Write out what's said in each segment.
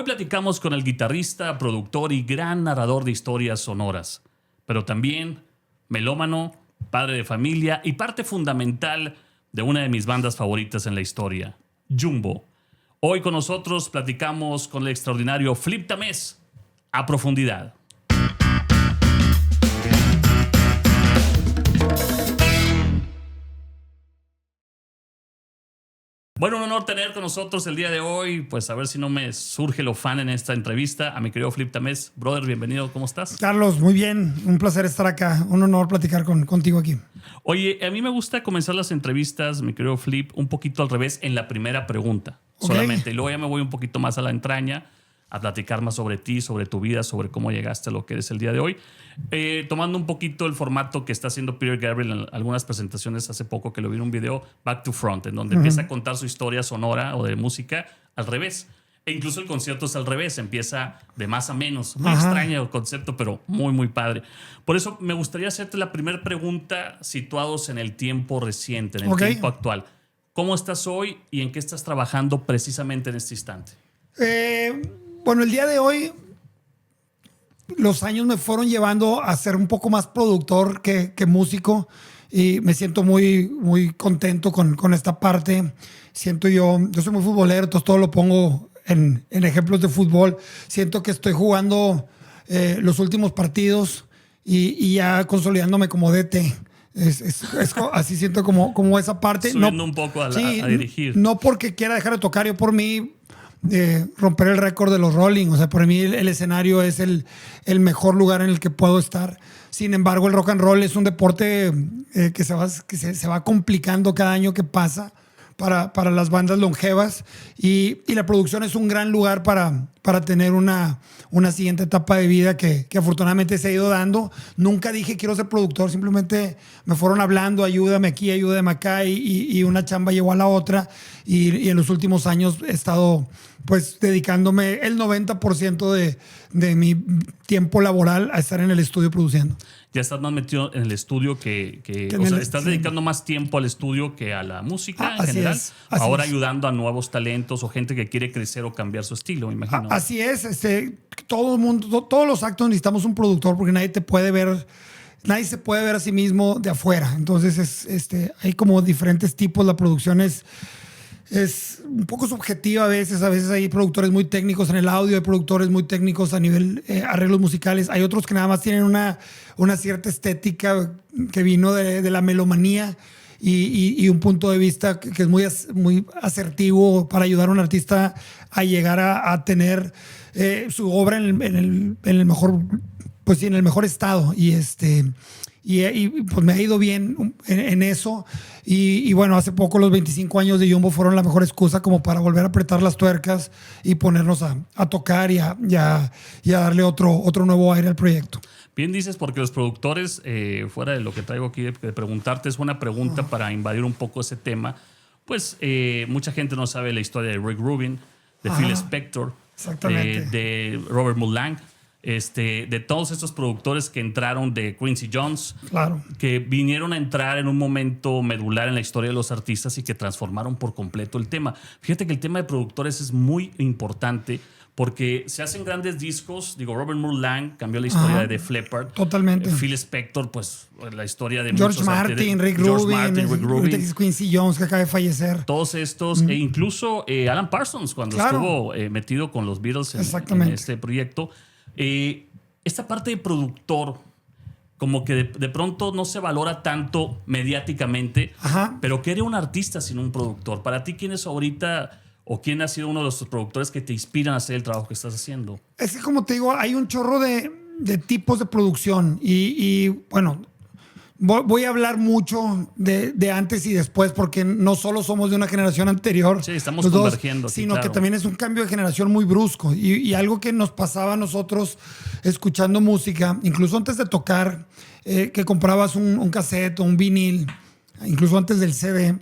platicamos con el guitarrista, productor y gran narrador de historias sonoras, pero también melómano, padre de familia y parte fundamental de una de mis bandas favoritas en la historia, Jumbo. Hoy con nosotros platicamos con el extraordinario Flip Tamés a profundidad. Bueno, un honor tener con nosotros el día de hoy, pues a ver si no me surge lo fan en esta entrevista, a mi querido Flip Tamés. Brother, bienvenido, ¿cómo estás? Carlos, muy bien, un placer estar acá, un honor platicar contigo aquí. Oye, a mí me gusta comenzar las entrevistas, mi querido Flip, un poquito al revés en la primera pregunta, solamente. Y luego ya me voy un poquito más a la entraña, a platicar más sobre ti, sobre tu vida, sobre cómo llegaste a lo que eres el día de hoy. Tomando un poquito el formato que está haciendo Peter Gabriel en algunas presentaciones hace poco, que lo vi en un video, Back to Front, en donde empieza a contar su historia sonora o de música al revés. E incluso el concierto es al revés, empieza de más a menos. Muy extraño el concepto, pero muy, muy padre. Por eso me gustaría hacerte la primera pregunta situados en el tiempo reciente, en el tiempo actual. ¿Cómo estás hoy y en qué estás trabajando precisamente en este instante? Bueno, el día de hoy los años me fueron llevando a ser un poco más productor que músico y me siento muy, muy contento con esta parte. Siento yo soy muy futbolero, entonces todo lo pongo en ejemplos de fútbol. Siento que estoy jugando los últimos partidos y ya consolidándome como DT. Así siento como esa parte. Subiendo un poco a dirigir. No porque quiera dejar de tocar, yo por mí romper el récord de los Rolling. O sea, por mí el escenario es el mejor lugar en el que puedo estar. Sin embargo, el rock and roll es un deporte que se va complicando cada año que pasa para las bandas longevas y la producción es un gran lugar para tener una siguiente etapa de vida que afortunadamente se ha ido dando. Nunca dije quiero ser productor, simplemente me fueron hablando, ayúdame aquí, ayúdame acá y una chamba llevó a la otra y en los últimos años he estado pues dedicándome el 90% de mi tiempo laboral a estar en el estudio produciendo. Ya estás más metido en el estudio estás dedicando más tiempo al estudio que a la música en general. Ahora ayudando a nuevos talentos o gente que quiere crecer o cambiar su estilo, me imagino. Así es. Todo el mundo, todos los actos necesitamos un productor porque nadie se puede ver a sí mismo de afuera. Entonces hay como diferentes tipos. La producción es un poco subjetiva a veces hay productores muy técnicos en el audio, hay productores muy técnicos a nivel arreglos musicales, hay otros que nada más tienen una cierta estética que vino de la melomanía y un punto de vista que es muy asertivo para ayudar a un artista a llegar a tener su obra en el mejor, pues sí, en el mejor estado y pues me ha ido bien en eso. Y bueno, hace poco los 25 años de Jumbo fueron la mejor excusa como para volver a apretar las tuercas y ponernos a tocar y a darle otro nuevo aire al proyecto. Bien dices, porque los productores, fuera de lo que traigo aquí de preguntarte, es una pregunta para invadir un poco ese tema. Pues mucha gente no sabe la historia de Rick Rubin, de Phil Spector, de Robert Mulang. De todos estos productores que entraron, de Quincy Jones, claro, que vinieron a entrar en un momento medular en la historia de los artistas y que transformaron por completo el tema. Fíjate que el tema de productores es muy importante porque se hacen grandes discos. Digo, Robert Mulang cambió la historia de Def Leppard. Totalmente. Phil Spector, pues la historia de George Martin, Rick Rubin, Quincy Jones, que acaba de fallecer. Todos estos, e incluso Alan Parsons, cuando estuvo metido con los Beatles en este proyecto. Esta parte de productor como que de pronto no se valora tanto mediáticamente, pero ¿qué era un artista sin un productor? Para ti, ¿quién es ahorita o quién ha sido uno de los productores que te inspiran a hacer el trabajo que estás haciendo? Es que, como te digo, hay un chorro de tipos de producción y bueno, voy a hablar mucho de antes y después porque no solo somos de una generación anterior. Sí, estamos convergiendo. Sino que también es un cambio de generación muy brusco y algo que nos pasaba a nosotros escuchando música, incluso antes de tocar, que comprabas un cassette o un vinil, incluso antes del CD,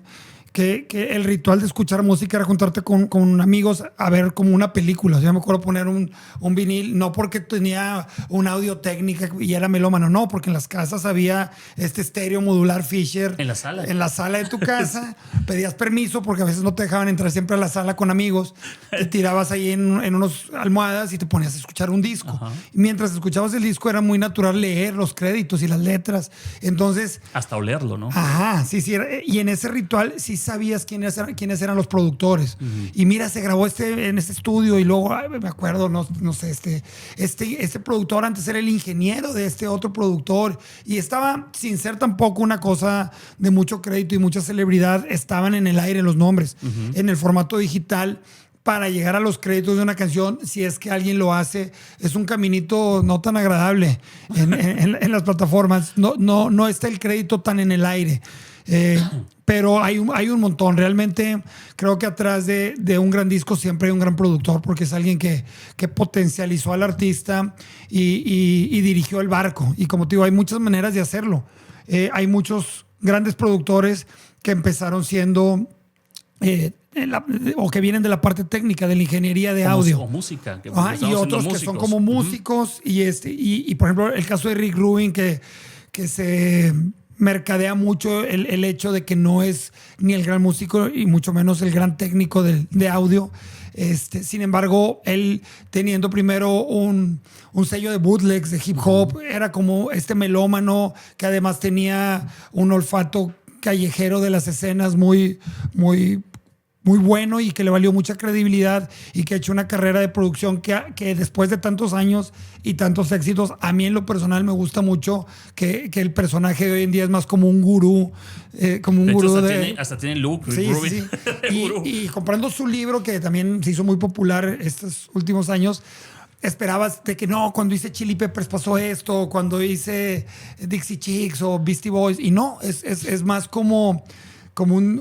que el ritual de escuchar música era juntarte con amigos a ver como una película. O sea, yo me acuerdo poner un vinil, no porque tenía un audio técnica y era melómano, no, porque en las casas había este estéreo modular Fisher. En la sala. En la sala de tu casa. Pedías permiso porque a veces no te dejaban entrar siempre a la sala con amigos. Te tirabas ahí en unas almohadas y te ponías a escuchar un disco. Ajá. Y mientras escuchabas el disco era muy natural leer los créditos y las letras. Entonces... Hasta olerlo, ¿no? Ajá, sí. Y en ese ritual sí sabías quiénes eran los productores. Y mira, se grabó en este estudio y luego, me acuerdo, no sé, este productor antes era el ingeniero de este otro productor y estaba, sin ser tampoco una cosa de mucho crédito y mucha celebridad, estaban en el aire los nombres. En el formato digital, para llegar a los créditos de una canción, si es que alguien lo hace, es un caminito no tan agradable en las plataformas. No está el crédito tan en el aire. Pero hay un montón. Realmente creo que atrás de un gran disco siempre hay un gran productor porque es alguien que potencializó al artista y dirigió el barco. Y como te digo, hay muchas maneras de hacerlo. Hay muchos grandes productores que empezaron siendo... o que vienen de la parte técnica, de la ingeniería de audio. O música. Y otros que son como músicos. Y por ejemplo, el caso de Rick Rubin, que se mercadea mucho el hecho de que no es ni el gran músico y mucho menos el gran técnico de audio. Sin embargo, él teniendo primero un sello de bootlegs, de hip hop, era como este melómano que además tenía un olfato callejero de las escenas muy bueno y que le valió mucha credibilidad y que ha hecho una carrera de producción que después de tantos años y tantos éxitos, a mí en lo personal me gusta mucho que el personaje de hoy en día es más como un gurú, como un gurú hasta tiene look. Sí. Y comprando su libro, que también se hizo muy popular estos últimos años, esperabas de que no, cuando hice Chili Peppers pasó esto, cuando hice Dixie Chicks o Beastie Boys, y no, es más como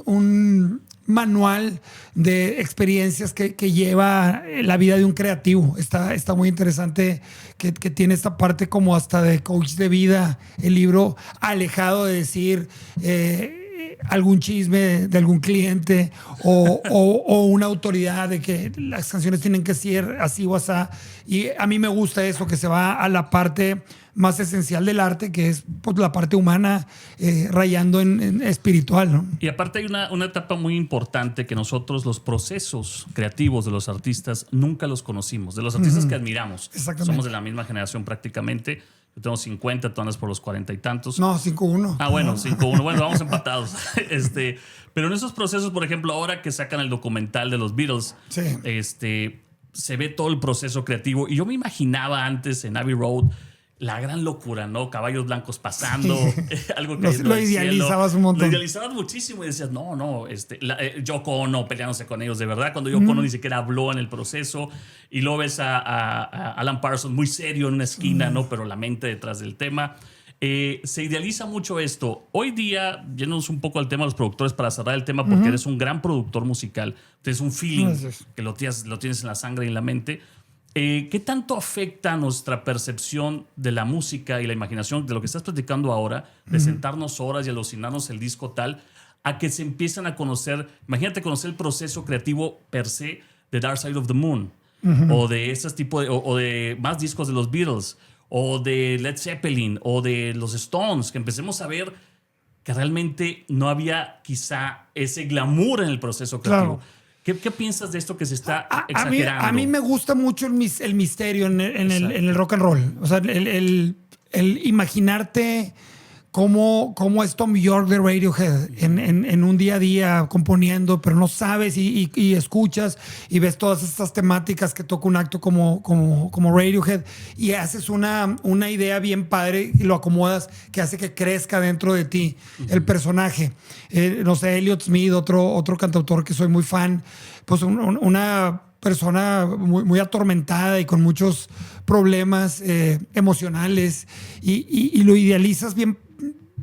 un manual de experiencias que lleva la vida de un creativo. Está muy interesante que tiene esta parte como hasta de coach de vida, el libro, alejado de decir algún chisme de algún cliente o una autoridad de que las canciones tienen que ser así o así. Y a mí me gusta eso, que se va a la parte más esencial del arte, que es pues, la parte humana rayando en espiritual, ¿no? Y aparte hay una etapa muy importante que nosotros, los procesos creativos de los artistas, nunca los conocimos. De los artistas que admiramos. Somos de la misma generación prácticamente. Yo tengo 50, tú andas por los 40 y tantos. No, 5-1. Ah, bueno, 5-1. Bueno, vamos empatados. Pero en esos procesos, por ejemplo, ahora que sacan el documental de los Beatles, sí. Se ve todo el proceso creativo. Y yo me imaginaba antes en Abbey Road la gran locura, ¿no? Caballos blancos pasando, algo que lo idealizabas un montón. Lo idealizabas muchísimo y decías, no, Yoko Ono peleándose con ellos de verdad, cuando Yoko Ono ni siquiera habló en el proceso, y luego ves a Alan Parsons muy serio en una esquina, ¿no? Pero la mente detrás del tema. Se idealiza mucho esto. Hoy día, yéndonos un poco al tema de los productores para cerrar el tema, porque eres un gran productor musical, tienes un feeling que lo tienes en la sangre y en la mente. ¿Qué tanto afecta nuestra percepción de la música y la imaginación de lo que estás platicando ahora, de sentarnos horas y alucinarnos el disco tal, a que se empiezan a conocer? Imagínate conocer el proceso creativo per se de Dark Side of the Moon, o de esos tipos o de más discos de los Beatles, o de Led Zeppelin, o de los Stones, que empecemos a ver que realmente no había quizá ese glamour en el proceso creativo. Claro. ¿Qué piensas de esto que se está exagerando? A mí me gusta mucho el misterio en el rock and roll. O sea, el imaginarte cómo es Tom York de Radiohead en un día a día componiendo, pero no sabes y escuchas y ves todas estas temáticas que toca un acto como Radiohead y haces una idea bien padre y lo acomodas que hace que crezca dentro de ti el personaje. No sé, Elliott Smith, otro cantautor que soy muy fan, pues una persona muy atormentada y con muchos problemas emocionales y lo idealizas bien,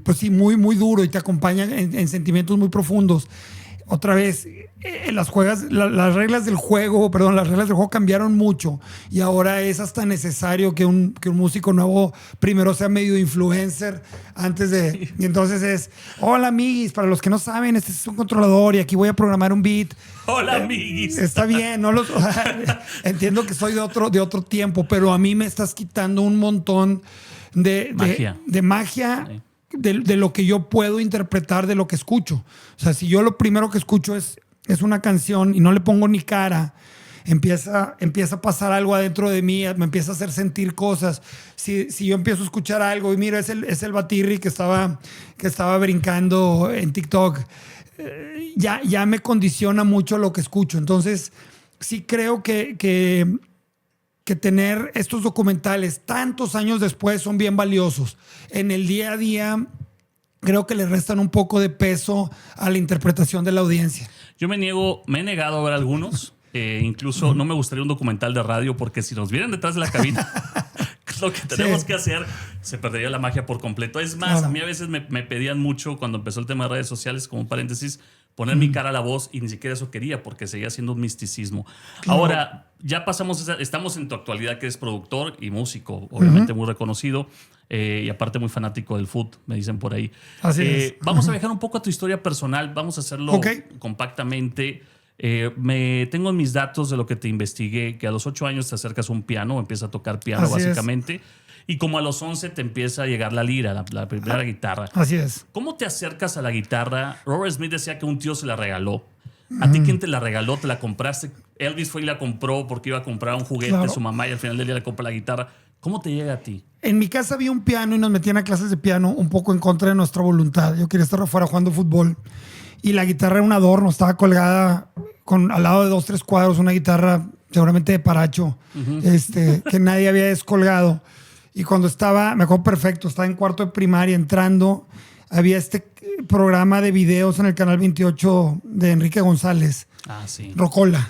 pues sí, muy duro y te acompaña en sentimientos muy profundos. otra vez, las reglas del juego, perdón, las reglas del juego cambiaron mucho y ahora es hasta necesario que un músico nuevo primero sea medio influencer antes de... Sí. Y entonces es, hola amiguis, para los que no saben, este es un controlador y aquí voy a programar un beat. Hola amiguis. Está bien, no entiendo que soy de otro tiempo, pero a mí me estás quitando un montón de magia. Sí. De lo que yo puedo interpretar de lo que escucho. O sea, si yo lo primero que escucho es una canción y no le pongo ni cara, empieza a pasar algo adentro de mí, me empieza a hacer sentir cosas. Si yo empiezo a escuchar algo y mira, es el Batirri que estaba brincando en TikTok, ya me condiciona mucho lo que escucho. Entonces, sí creo que tener estos documentales tantos años después son bien valiosos. En el día a día creo que le restan un poco de peso a la interpretación de la audiencia. Yo me he negado a ver algunos. Incluso no me gustaría un documental de radio porque si nos vieran detrás de la cabina, lo que tenemos que hacer, se perdería la magia por completo. Es más, a mí a veces me pedían mucho cuando empezó el tema de redes sociales, como un paréntesis, poner mi cara a la voz y ni siquiera eso quería porque seguía siendo un misticismo. Ahora, ya pasamos, estamos en tu actualidad que eres productor y músico, obviamente muy reconocido y aparte muy fanático del fútbol, me dicen por ahí. Así es. Vamos a viajar un poco a tu historia personal, vamos a hacerlo compactamente. Tengo en mis datos de lo que te investigué que a los 8 años te acercas a un piano, empiezas a tocar piano básicamente. Y como a los 11 te empieza a llegar la lira, la primera guitarra. Así es. ¿Cómo te acercas a la guitarra? Robert Smith decía que un tío se la regaló. ¿A ti quién te la regaló? ¿Te la compraste? Elvis fue y la compró porque iba a comprar un juguete a su mamá y al final del día le compra la guitarra. ¿Cómo te llega a ti? En mi casa había un piano y nos metían a clases de piano un poco en contra de nuestra voluntad. Yo quería estar afuera jugando fútbol y la guitarra era un adorno, estaba colgada al lado de 2, 3 cuadros, una guitarra seguramente de Paracho, que nadie había descolgado. Y cuando me acuerdo perfecto, estaba en cuarto de primaria entrando, había este programa de videos en el canal 28 de Enrique González, Rocola.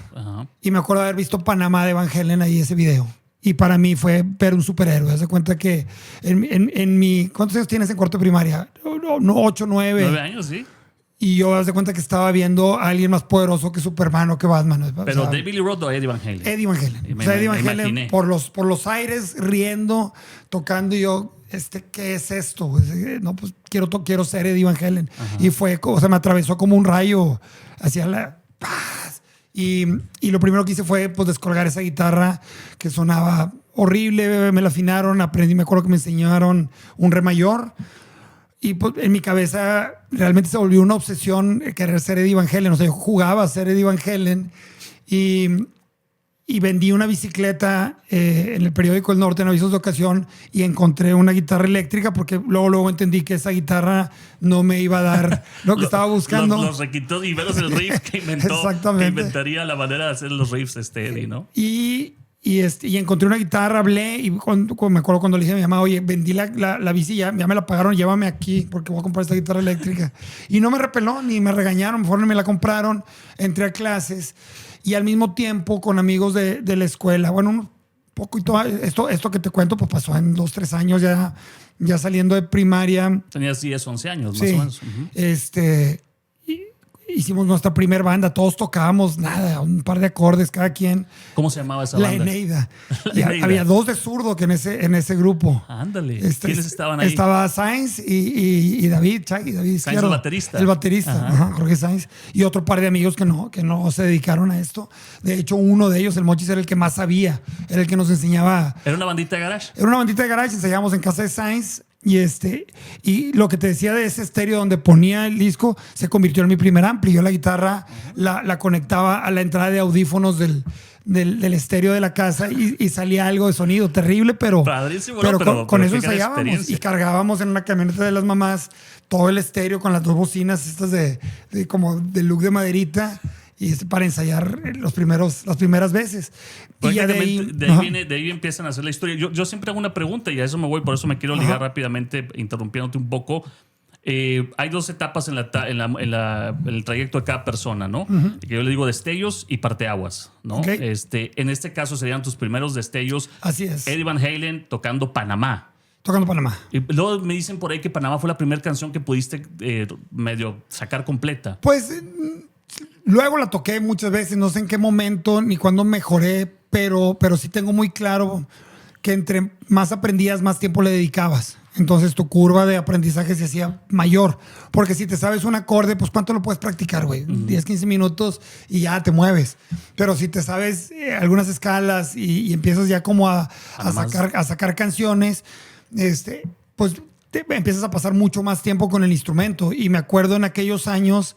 Y me acuerdo de haber visto Panamá de Van Halen ahí ese video. Y para mí fue ver un superhéroe. Haz de cuenta que en mi... ¿Cuántos años tienes en cuarto de primaria? 8, 9. 9 años, sí. Y yo haz de cuenta que estaba viendo a alguien más poderoso que Superman o que Batman. ¿Pero David Lee Roth o Eddie Van Halen? Eddie Van Halen. Eddie Van Halen por los aires, riendo, tocando. Y yo, ¿qué es esto? No, pues quiero ser Eddie Van Halen. Y fue, me atravesó como un rayo hacia la paz. Y lo primero que hice fue pues, descolgar esa guitarra que sonaba horrible. Me la afinaron, aprendí, me acuerdo que me enseñaron un re mayor. Y pues, en mi cabeza realmente se volvió una obsesión querer ser Eddie Van Halen. O sea, yo jugaba a ser Eddie Van Halen y vendí una bicicleta en el periódico El Norte en avisos de ocasión y encontré una guitarra eléctrica porque luego entendí que esa guitarra no me iba a dar lo que estaba buscando. Los requintó y veros el riff que inventó. Exactamente. Que inventaría la manera de hacer los riffs Eddie, ¿no? Y encontré una guitarra, hablé y me acuerdo cuando le dije a mi mamá, oye, vendí la bici, ya me la pagaron, llévame aquí porque voy a comprar esta guitarra eléctrica. Y no me repeló ni me regañaron, mejor me la compraron, entré a clases y al mismo tiempo con amigos de la escuela. Bueno, un poquito, esto que te cuento pues pasó en 2, 3 años ya saliendo de primaria. Tenías 10, 11 años más o menos. Hicimos nuestra primer banda, todos tocábamos nada, un par de acordes cada quien. ¿Cómo se llamaba esa banda? La Eneida. Había 2 de zurdo que en ese grupo. Ándale. ¿Quiénes estaban ahí? Estaba Sainz y David, David Sainz, el baterista. El baterista, Jorge Sainz. Y otro par de amigos que no se dedicaron a esto. De hecho, uno de ellos, el Mochis, era el que más sabía. Era el que nos enseñaba. ¿Era una bandita de garage? Era una bandita de garage. Ensayábamos en casa de Sainz. Y lo que te decía de ese estéreo donde ponía el disco se convirtió en mi primer ampli. Yo la guitarra la conectaba a la entrada de audífonos del estéreo de la casa y salía algo de sonido terrible, pero con eso ensayábamos y cargábamos en una camioneta de las mamás todo el estéreo con las 2 bocinas estas de como de look de maderita. Y para ensayar las primeras veces. Y ya de ahí empiezan a hacer la historia. Yo siempre hago una pregunta y a eso me voy, por eso me quiero ligar rápidamente, interrumpiéndote un poco. Hay 2 etapas en el trayecto de cada persona, ¿no? Que yo le digo destellos y parteaguas, ¿no? En este caso serían tus primeros destellos. Así es. Eddie Van Halen tocando Panamá. Tocando Panamá. Y luego me dicen por ahí que Panamá fue la primera canción que pudiste medio sacar completa. Pues... Luego la toqué muchas veces, no sé en qué momento ni cuándo mejoré, pero sí tengo muy claro que entre más aprendías, más tiempo le dedicabas. Entonces tu curva de aprendizaje se hacía mayor. Porque si te sabes un acorde, pues ¿cuánto lo puedes practicar, güey? 10, 15 minutos y ya te mueves. Pero si te sabes algunas escalas y empiezas ya como a sacar canciones, pues empiezas a pasar mucho más tiempo con el instrumento. Y me acuerdo en aquellos años...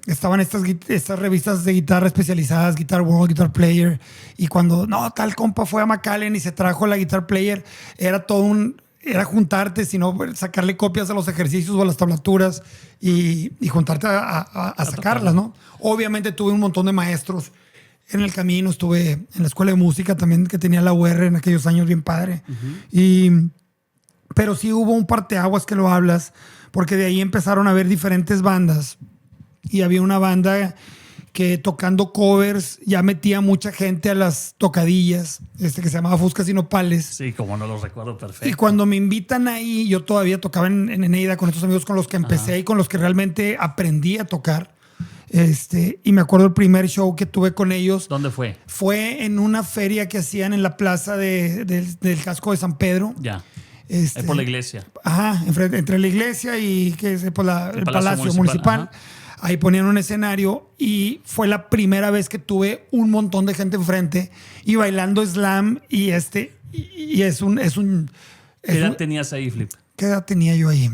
estaban estas revistas de guitarra especializadas, Guitar World, Guitar Player, y cuando tal compa fue a McAllen y se trajo la Guitar Player, era juntarte, sino sacarle copias a los ejercicios o a las tablaturas y juntarte a sacarlas, ¿no? Obviamente tuve un montón de maestros en el camino, estuve en la escuela de música también que tenía la UR en aquellos años, bien padre. Pero sí hubo un parteaguas que lo hablas, porque de ahí empezaron a haber diferentes bandas. Y había una banda que tocando covers ya metía mucha gente a las tocadillas, que se llamaba Fuscas y Nopales. Sí, como no lo recuerdo perfecto. Y cuando me invitan ahí, yo todavía tocaba en Eneida con estos amigos con los que empecé y con los que realmente aprendí a tocar. Y me acuerdo el primer show que tuve con ellos. ¿Dónde fue? Fue en una feria que hacían en la plaza del Casco de San Pedro. Ya. Por la iglesia. Ajá, entre la iglesia y el Palacio Municipal. Ahí ponían un escenario y fue la primera vez que tuve un montón de gente enfrente y bailando slam y es un... ¿Qué edad tenías ahí, Flip? ¿Qué edad tenía yo ahí?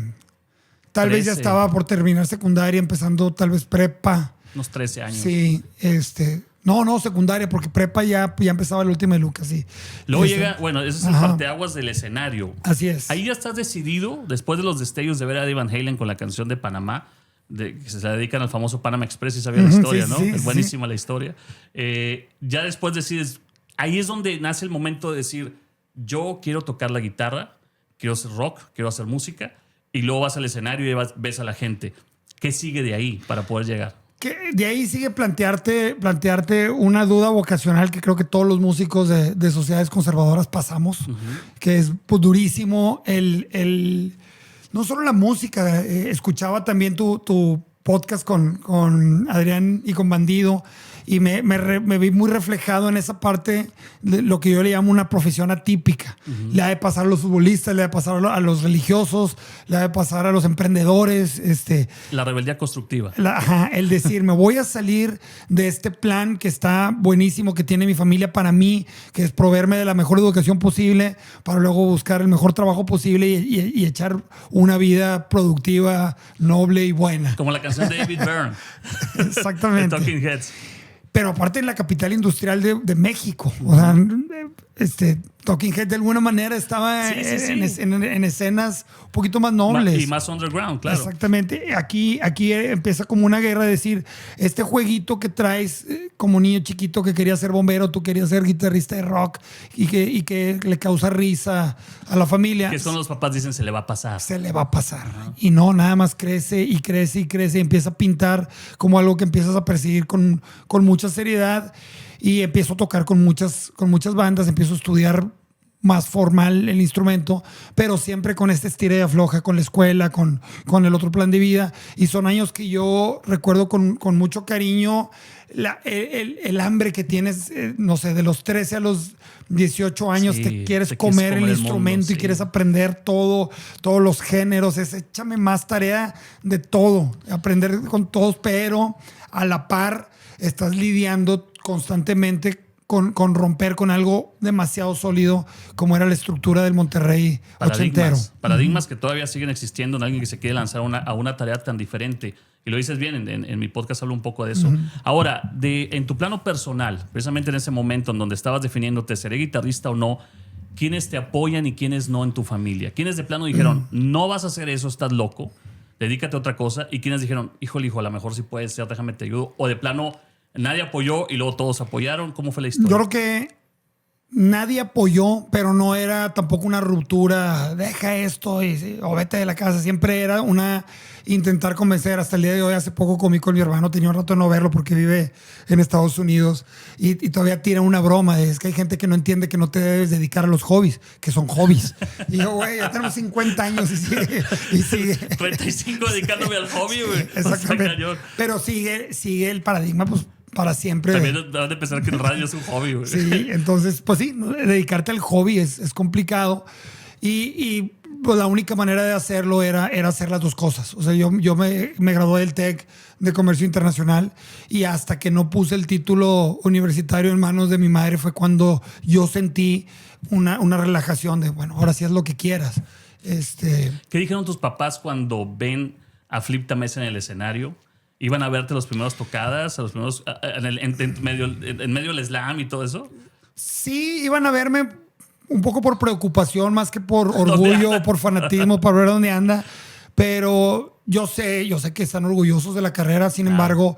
Tal 13. vez ya estaba por terminar secundaria, empezando tal vez prepa. Unos 13 años. Sí, No, secundaria, porque prepa ya empezaba la última de Lucas, sí. Luego llega, ese es el parteaguas del escenario. Así es. Ahí ya estás decidido, después de los destellos de ver a Eddie Van Halen con la canción de Panamá, que se la dedican al famoso Panama Express, y sabía la historia, ¿no? Es buenísima la historia. Ya después decides, ahí es donde nace el momento de decir, yo quiero tocar la guitarra, quiero hacer rock, quiero hacer música, y luego vas al escenario y ves a la gente. ¿Qué sigue de ahí para poder llegar? Que de ahí sigue plantearte una duda vocacional que creo que todos los músicos de sociedades conservadoras pasamos, que es pues, durísimo no solo la música. Escuchaba también tu podcast con Adrián y con Bandido y me vi muy reflejado en esa parte de lo que yo le llamo una profesión atípica. Le ha de pasar a los futbolistas, le ha de pasar a los religiosos, le ha de pasar a los emprendedores. La rebeldía constructiva. El decir, me voy a salir de este plan que está buenísimo, que tiene mi familia para mí, que es proveerme de la mejor educación posible, para luego buscar el mejor trabajo posible y echar una vida productiva, noble y buena. Como la canción de David Byrne. Exactamente. The Talking Heads. Pero aparte en la capital industrial de México. O sea, Talking Head de alguna manera estaba en escenas un poquito más nobles. Y más underground, claro. Exactamente. Aquí empieza como una guerra de decir, este jueguito que traes como niño chiquito que quería ser bombero, tú querías ser guitarrista de rock y que le causa risa a la familia. Que son los papás dicen, se le va a pasar. Se le va a pasar. Y no, nada más crece y crece y crece y empieza a pintar como algo que empiezas a perseguir con mucha seriedad. Y empiezo a tocar con muchas bandas, empiezo a estudiar más formal el instrumento, pero siempre con este estira y afloja, con la escuela, con el otro plan de vida. Y son años que yo recuerdo con mucho cariño el hambre que tienes, no sé, de los 13 a los 18 años, te quieres comer el instrumento mundo, y quieres aprender todos los géneros. Échame más tarea de todo, aprender con todos, pero a la par estás lidiando constantemente con romper con algo demasiado sólido como era la estructura del Monterrey ochentero. Paradigmas que todavía siguen existiendo en alguien que se quiere lanzar a una tarea tan diferente. Y lo dices bien, en mi podcast hablo un poco de eso. Ahora, en tu plano personal, precisamente en ese momento en donde estabas definiéndote, ¿seré guitarrista o no? ¿Quiénes te apoyan y quiénes no en tu familia? ¿Quiénes de plano dijeron, no vas a hacer eso, estás loco, dedícate a otra cosa? ¿Y quiénes dijeron, híjole, hijo, a lo mejor sí puedes ser, déjame te ayudo? O de plano, nadie apoyó y luego todos apoyaron. ¿Cómo fue la historia? Yo creo que nadie apoyó, pero no era tampoco una ruptura, deja esto o vete de la casa. Siempre era intentar convencer. Hasta el día de hoy, hace poco comí con mi hermano, tenía un rato de no verlo porque vive en Estados Unidos y todavía tira una broma. Es que hay gente que no entiende que no te debes dedicar a los hobbies, que son hobbies. Y yo, güey, ya tenemos 50 años y sigue. 35 dedicándome al hobby, güey. Exactamente. O sea, pero sigue el paradigma, pues, para siempre. También van a pensar que el radio es un hobby, güey. Sí, entonces, pues sí, dedicarte al hobby es complicado. Y pues la única manera de hacerlo era hacer las dos cosas. O sea, yo me gradué del TEC de Comercio Internacional y hasta que no puse el título universitario en manos de mi madre fue cuando yo sentí una relajación de, bueno, ahora sí haz lo que quieras. ¿Qué dijeron tus papás cuando ven a Flip Tamés en el escenario? ¿Iban a verte los primeros tocadas, a los primeros, en medio del slam y todo eso? Sí, iban a verme un poco por preocupación más que por orgullo o por fanatismo para ver dónde anda. Pero yo sé que están orgullosos de la carrera. Sin embargo,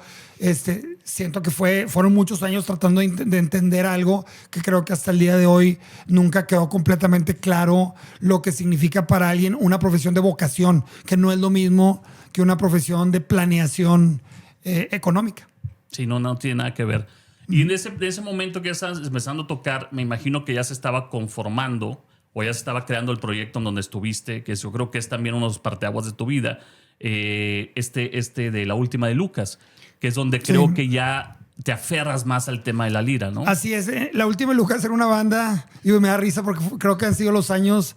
siento que fueron muchos años tratando de entender algo que creo que hasta el día de hoy nunca quedó completamente claro lo que significa para alguien una profesión de vocación, que no es lo mismo que una profesión de planeación económica. Sí, no tiene nada que ver. Y en ese momento que ya estabas empezando a tocar, me imagino que ya se estaba conformando o ya se estaba creando el proyecto en donde estuviste, que yo creo que es también uno de los parteaguas de tu vida, de La Última de Lucas, que es donde creo que ya te aferras más al tema de la lira, ¿no? Así es. La Última de Lucas era una banda, y me da risa porque creo que han sido los años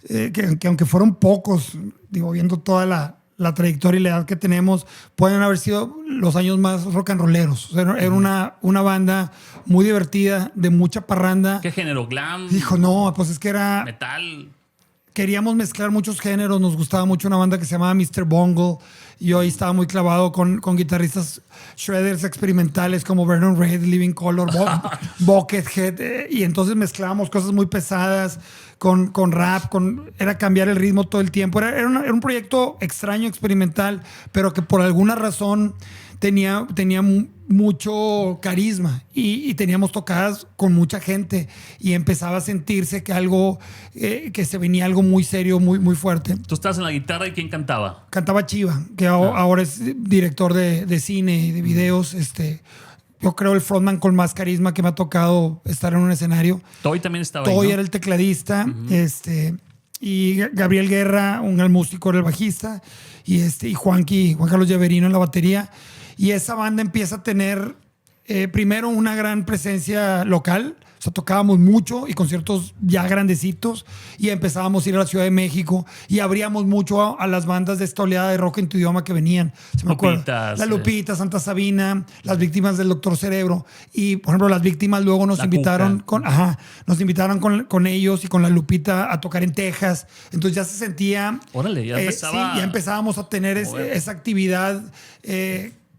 que aunque fueron pocos, viendo toda la trayectoria y la edad que tenemos, pueden haber sido los años más rock and rolleros. O sea, era una banda muy divertida, de mucha parranda. ¿Qué género? ¿Glam? Dijo, no, pues es que era... ¿Metal? Queríamos mezclar muchos géneros. Nos gustaba mucho una banda que se llamaba Mr. Bungle. Y yo ahí estaba muy clavado con guitarristas shredders experimentales como Vernon Reid, Living Colour, Buckethead. Y entonces mezclábamos cosas muy pesadas con rap. Era cambiar el ritmo todo el tiempo. Era un proyecto extraño, experimental, pero que por alguna razón tenía mucho carisma y teníamos tocadas con mucha gente y empezaba a sentirse que se venía algo muy serio, muy, muy fuerte. Tú estabas en la guitarra y ¿quién cantaba? Cantaba Chiva, que ahora es director de cine y de videos. Yo creo el frontman con más carisma que me ha tocado estar en un escenario. Toy también estaba ahí, Toy ¿no? era el tecladista, y Gabriel Guerra, un gran músico, era el bajista, y Juan Carlos Llaverino en la batería. Y esa banda empieza a tener primero una gran presencia local. O sea, tocábamos mucho y conciertos ya grandecitos y empezábamos a ir a la Ciudad de México y abríamos mucho a las bandas de esta oleada de rock en tu idioma que venían. ¿Se me acuerda? La Lupita, Santa Sabina, Las Víctimas del Doctor Cerebro. Y, por ejemplo, Las Víctimas luego nos invitaron con ellos y con la Lupita a tocar en Texas. Entonces ya se sentía... Órale, ya empezaba... Sí, ya empezábamos a tener esa actividad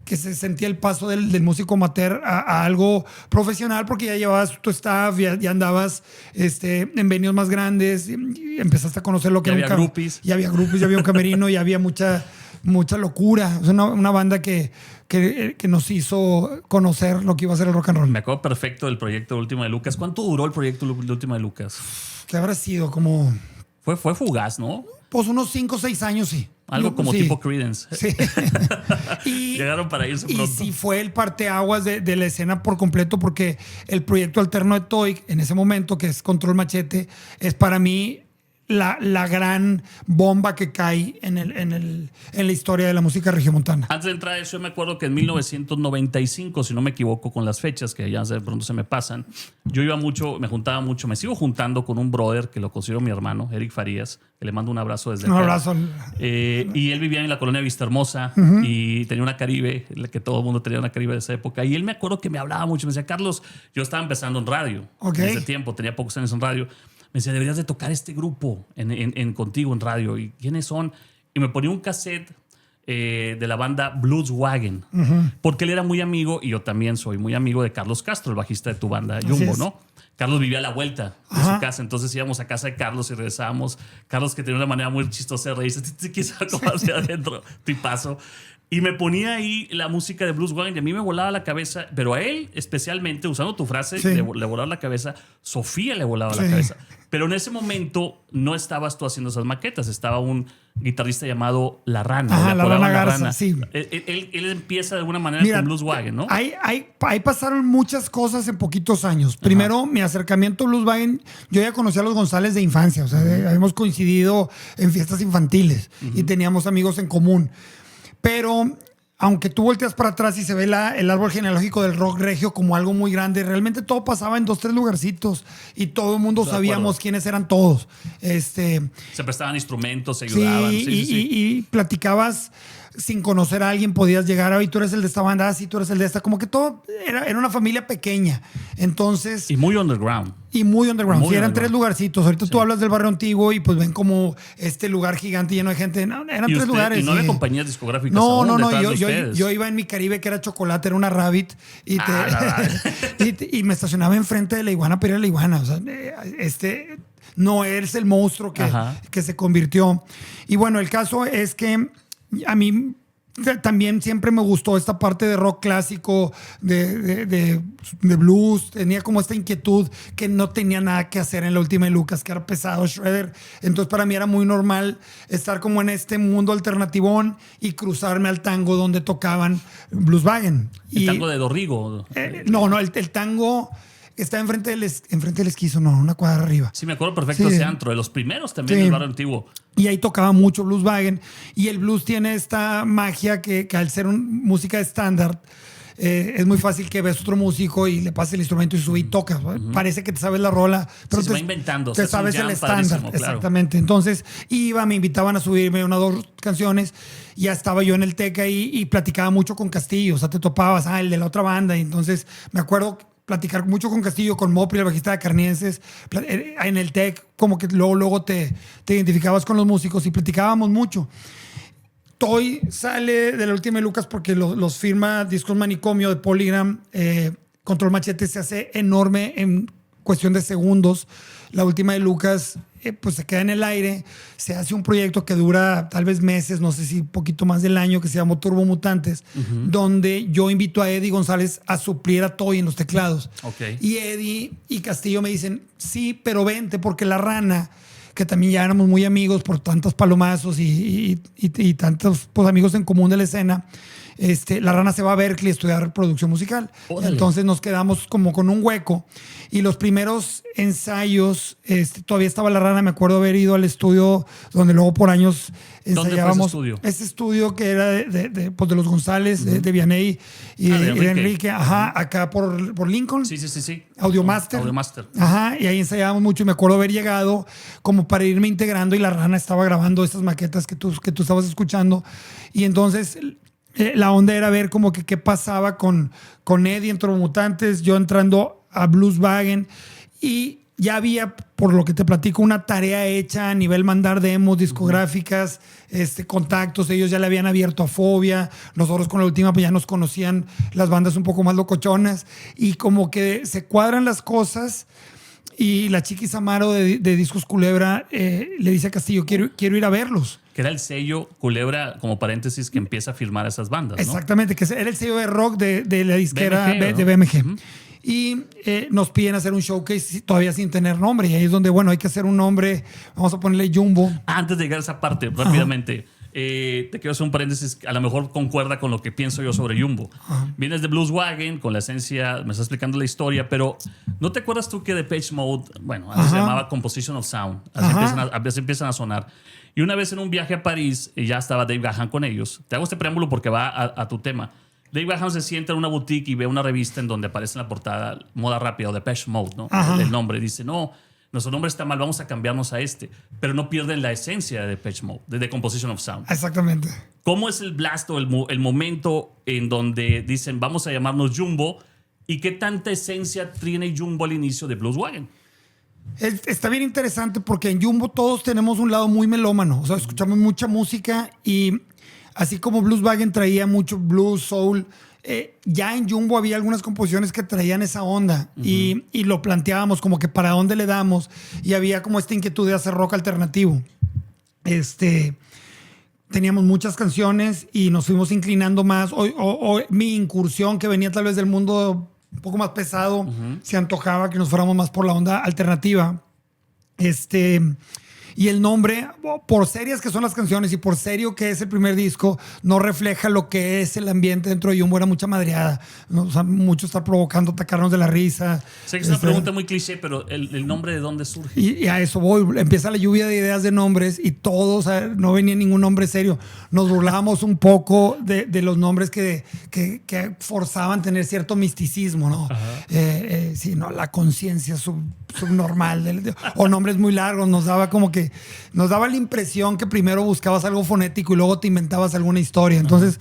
que se sentía el paso del músico amateur a algo profesional, porque ya llevabas tu staff, ya andabas en venues más grandes y empezaste a conocer lo que era groupies. Ya había grupos, ya había un camerino, ya había mucha locura. O sea, una banda que nos hizo conocer lo que iba a ser el rock and roll. Me acuerdo perfecto del proyecto Última de Lucas. ¿Cuánto duró el proyecto Última de Lucas? Que habrá sido como... Fue fugaz, ¿no? Pues unos 5 o 6 años, sí. Algo como tipo Creedence. Sí. Llegaron para irse pronto. Y sí fue el parteaguas de la escena por completo, porque el proyecto alterno de Toy, en ese momento, que es Control Machete, es para mí la gran bomba que cae en la historia de la música regiomontana. Antes de entrar a eso, yo me acuerdo que en 1995, si no me equivoco con las fechas, que ya de pronto se me pasan, yo iba mucho, me juntaba mucho, me sigo juntando con un brother que lo considero mi hermano, Eric Farías, que le mando un abrazo desde acá. Un abrazo. Y él vivía en la colonia Vista Hermosa y tenía una Caribe, que todo el mundo tenía una Caribe de esa época. Y él me acuerdo que me hablaba mucho, me decía, Carlos, yo estaba empezando en radio. En ese tiempo, tenía pocos años en radio. Me decía, deberías de tocar este grupo contigo en radio. ¿Y quiénes son? Y me ponía un cassette de la banda Blues Wagon. Porque él era muy amigo, y yo también soy muy amigo de Carlos Castro, el bajista de tu banda Jumbo, ¿no? Carlos vivía a la vuelta de su casa. Entonces íbamos a casa de Carlos y regresábamos. Carlos, que tenía una manera muy chistosa de reírse, quizá como hacia adentro, tipazo. Y me ponía ahí la música de Blues Wagon y a mí me volaba la cabeza, pero a él especialmente, usando tu frase, Sí. le volaba la cabeza, Sofía le volaba la Sí. cabeza. Pero en ese momento no estabas tú haciendo esas maquetas, estaba un guitarrista llamado La Rana. Ajá, le La apodaban Rana Garza, sí. Él empieza de alguna manera con Blues Wagon, ¿no? Ahí pasaron muchas cosas en poquitos años. Primero, mi acercamiento a Blues Wagon, yo ya conocía a los González de infancia, o sea, habíamos coincidido en fiestas infantiles y teníamos amigos en común. Pero aunque tú volteas para atrás y se ve el árbol genealógico del rock regio como algo muy grande, realmente todo pasaba en 2, 3 lugarcitos y todo el mundo sabíamos quiénes eran todos. Se prestaban instrumentos, se ayudaban. Sí, y platicabas sin conocer a alguien, podías llegar, y tú eres el de esta banda, sí, tú eres el de esta, como que todo era una familia pequeña. Entonces... Y muy underground. Y muy underground. Muy Sí, eran underground. 3 lugarcitos. Ahorita tú hablas del barrio antiguo y pues ven como este lugar gigante lleno de gente. No, eran 3 lugares. Y no había compañías discográficas No. detrás de ustedes. Yo iba en mi Caribe, que era chocolate, era una Rabbit. Y, y me estacionaba enfrente de la iguana, pero era la iguana. O sea, no es el monstruo que se convirtió. Y bueno, el caso es que a mí también siempre me gustó esta parte de rock clásico, de blues. Tenía como esta inquietud que no tenía nada que hacer en la última de Lucas, que era pesado, Shredder. Entonces para mí era muy normal estar como en este mundo alternativón y cruzarme al tango donde tocaban Blues Wagon. El tango de Dorrigo. No, el tango... Está enfrente del Esquizo, no, una cuadra arriba. Sí, me acuerdo perfecto de ese antro, de los primeros también del barrio antiguo. Y ahí tocaba mucho Blues Wagon. Y el blues tiene esta magia que al ser música estándar, es muy fácil que ves otro músico y le pases el instrumento y sube y toca. Parece que te sabes la rola, pero se va inventando. Te sabes el estándar. Claro. Exactamente. Entonces, me invitaban a subirme 1 o 2 canciones. Ya estaba yo en el TEC ahí y platicaba mucho con Castillo. O sea, te topabas, el de la otra banda. Y entonces, me acuerdo platicar mucho con Castillo, con Mopri, el bajista de Carnienses, en el TEC, como que luego te identificabas con los músicos y platicábamos mucho. Toy sale de la última de Lucas porque los firma Discos Manicomio de Polygram. Control Machete se hace enorme en cuestión de segundos. La última de Lucas pues se queda en el aire. Se hace un proyecto que dura tal vez meses, no sé si un poquito más del año, que se llamó Turbo Mutantes, donde yo invito a Eddie González a suplir a Toy en los teclados. Okay. Y Eddie y Castillo me dicen, sí, pero vente porque La Rana, que también ya éramos muy amigos por tantos palomazos y tantos pues, amigos en común de la escena, La Rana se va a Berkeley a estudiar producción musical. Órale. Entonces nos quedamos como con un hueco. Y los primeros ensayos, todavía estaba La Rana. Me acuerdo haber ido al estudio donde luego por años ensayábamos. ¿Dónde fue ese estudio? Ese estudio que era pues de los González, de Vianney y de Enrique. Ajá, acá por Lincoln. Sí. Audiomaster. Audiomaster. Ajá, y ahí ensayábamos mucho. Y me acuerdo haber llegado como para irme integrando y La Rana estaba grabando estas maquetas que tú estabas escuchando. Y entonces la onda era ver como que qué pasaba con Eddie en Turbo Mutantes, yo entrando a Blues Wagon, y ya había, por lo que te platico, una tarea hecha a nivel mandar demos discográficas, contactos. Ellos ya le habían abierto a Fobia. Nosotros con la última pues ya nos conocían las bandas un poco más locochonas, y como que se cuadran las cosas. Y la Chiquis Amaro de Discos Culebra le dice a Castillo, quiero ir a verlos. Que era el sello Culebra, como paréntesis, que empieza a firmar esas bandas, ¿no? Exactamente, que era el sello de rock de la disquera BMG, de BMG. Y nos piden hacer un showcase todavía sin tener nombre. Y ahí es donde, bueno, hay que hacer un nombre. Vamos a ponerle Jumbo. Antes de llegar a esa parte, rápidamente, te quiero hacer un paréntesis. A lo mejor concuerda con lo que pienso yo sobre Jumbo. Vienes de Blues Wagon, con la esencia, me está explicando la historia, pero ¿no te acuerdas tú que Depeche Mode, bueno, antes se llamaba Composition of Sound, así empiezan a sonar? Y una vez en un viaje a París, ya estaba Dave Gahan con ellos. Te hago este preámbulo porque va a tu tema. Dave Gahan se sienta en una boutique y ve una revista en donde aparece en la portada Moda Rápida o Depeche Mode, ¿no? El nombre. Dice, no, nuestro nombre está mal, vamos a cambiarnos a este. Pero no pierden la esencia de Depeche Mode, de The Composition of Sound. Exactamente. ¿Cómo es el blast o el momento en donde dicen, vamos a llamarnos Jumbo? ¿Y qué tanta esencia tiene Jumbo al inicio de Blues Wagon? Está bien interesante porque en Jumbo todos tenemos un lado muy melómano. O sea, escuchamos mucha música y así como Blues Wagon traía mucho blues, soul, ya en Jumbo había algunas composiciones que traían esa onda y lo planteábamos como que para dónde le damos, y había como esta inquietud de hacer rock alternativo. teníamos muchas canciones y nos fuimos inclinando más. Mi incursión, que venía tal vez del mundo un poco más pesado, se antojaba que nos fuéramos más por la onda alternativa. Y el nombre, por serias que son las canciones y por serio que es el primer disco, no refleja lo que es el ambiente dentro de Jumbo. Era mucha madreada, ¿no? O sea, mucho estar provocando, atacarnos de la risa. Sé que es una pregunta muy cliché, pero ¿el nombre de dónde surge? Y a eso voy. Empieza la lluvia de ideas de nombres y todos, no venía ningún nombre serio. Nos burlábamos un poco de los nombres que forzaban tener cierto misticismo, ¿no? Sí, ¿no? La conciencia subnormal. O nombres muy largos. Nos daba la impresión que primero buscabas algo fonético y luego te inventabas alguna historia. Entonces,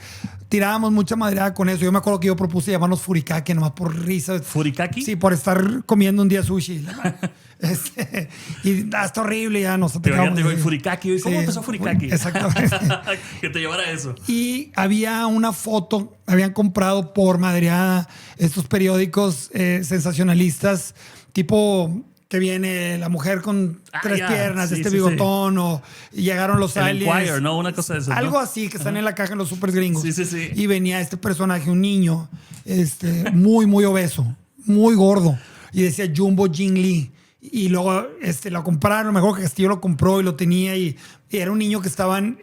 tirábamos mucha madreada con eso. Yo me acuerdo que yo propuse llamarnos Furikake, nomás por risa. ¿Furikake? Sí, por estar comiendo un día sushi. Y está horrible, ya nos atacamos. Pero ya te digo, Furikake. ¿Cómo empezó Furikake? Exactamente. Que te llevara a eso. Y había una foto, habían comprado por madreada estos periódicos sensacionalistas, tipo que viene la mujer con tres piernas, bigotón, y llegaron los aliens. Enquirer, ¿no? Una cosa de eso, algo ¿no? así, que están en la caja en los super gringos. Sí. Y venía este personaje, un niño, muy, muy obeso, muy gordo. Y decía Jumbo Jin Lee. Y luego lo compraron, mejor que Castillo lo compró y lo tenía. Y era un niño que estaban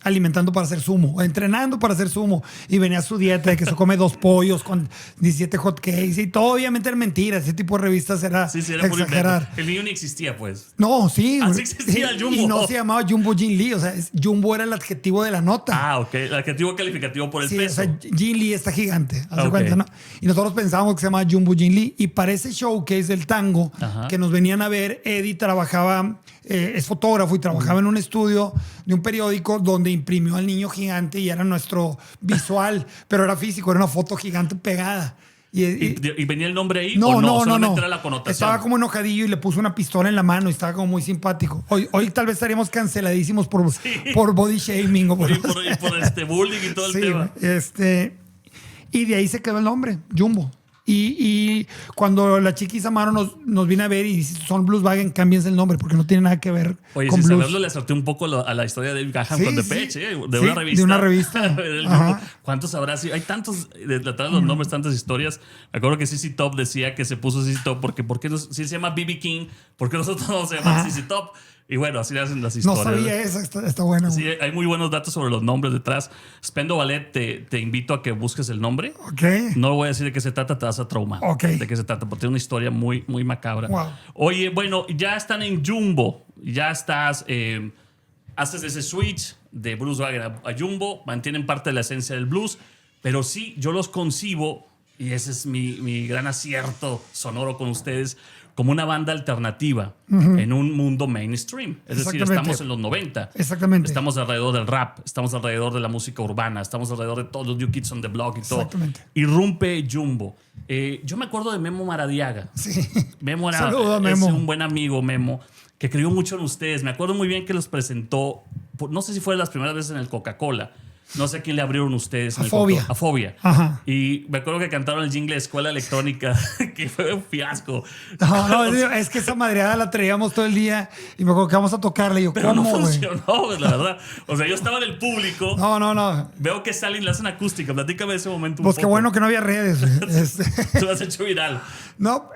alimentando para hacer sumo, entrenando para hacer sumo. Y venía su dieta de que se come 2 pollos con 17 hot cakes. Y todo obviamente era mentira. Ese tipo de revistas era exagerar. El niño ni existía, pues. No, sí. Así existía el Jumbo. Y no se llamaba Jumbo Jin Lee. O sea, Jumbo era el adjetivo de la nota. Ah, ok. El adjetivo calificativo por el peso. O sea, Jin Lee está gigante. Haz cuenta, ¿no? Y nosotros pensábamos que se llamaba Jumbo Jin Lee. Y para ese showcase del tango que nos venían a ver, Eddie trabajaba, es fotógrafo y trabajaba en un estudio de un periódico donde imprimió al niño gigante y era nuestro visual, pero era físico, era una foto gigante pegada. ¿Y venía el nombre ahí? No, ¿o no. Solamente era la connotación. Estaba como enojadillo y le puso una pistola en la mano y estaba como muy simpático. Hoy tal vez estaríamos canceladísimos por body shaming. Por bullying y todo el tema. Y de ahí se quedó el nombre, Jumbo. Y cuando la Chiquis Amaro nos viene a ver y dice, son Blueswagen, cámbiense el nombre porque no tiene nada que ver con blues. Saberlo le acerté un poco a la historia de David Gahan con Depeche, de una revista. De una revista. ¿Cuántos habrá sido? Hay tantos, detrás de los nombres, tantas historias. Me acuerdo que CC Top decía que se puso CC Top porque si se llama B.B. King, ¿por qué nosotros no se llama CC Top? Y bueno, así le hacen las historias. No sabía eso, está bueno. Sí, hay muy buenos datos sobre los nombres detrás. Spendo Ballet, te invito a que busques el nombre. Ok. No voy a decir de qué se trata, te vas a traumar. Ok. De qué se trata, porque tiene una historia muy, muy macabra. Wow. Oye, bueno, ya están en Jumbo. Ya estás, haces ese switch de Blueswagen a Jumbo. Mantienen parte de la esencia del blues. Pero sí, yo los concibo, y ese es mi gran acierto sonoro con ustedes, como una banda alternativa en un mundo mainstream. Es decir, estamos en los 90. Exactamente. Estamos alrededor del rap, estamos alrededor de la música urbana, estamos alrededor de todos los New Kids on the Block y todo. Exactamente. Irrumpe Jumbo. Yo me acuerdo de Memo Maradiaga. Sí. Memo era Saludo a Memo. Es un buen amigo, Memo, que creyó mucho en ustedes. Me acuerdo muy bien que los presentó, no sé si fue las primeras veces en el Coca-Cola. No sé a quién le abrieron ustedes. A Fobia. A Fobia. Ajá. Y me acuerdo que cantaron el jingle de Escuela Electrónica, que fue un fiasco. No, es que esa madreada la traíamos todo el día y me acuerdo que vamos a tocarle. Y yo, pero ¿cómo, no funcionó, la verdad. O sea, yo estaba en el público. No. Veo que salen y le hacen acústica. Platícame de ese momento. Pues qué bueno que no había redes. Tú lo has hecho viral. No,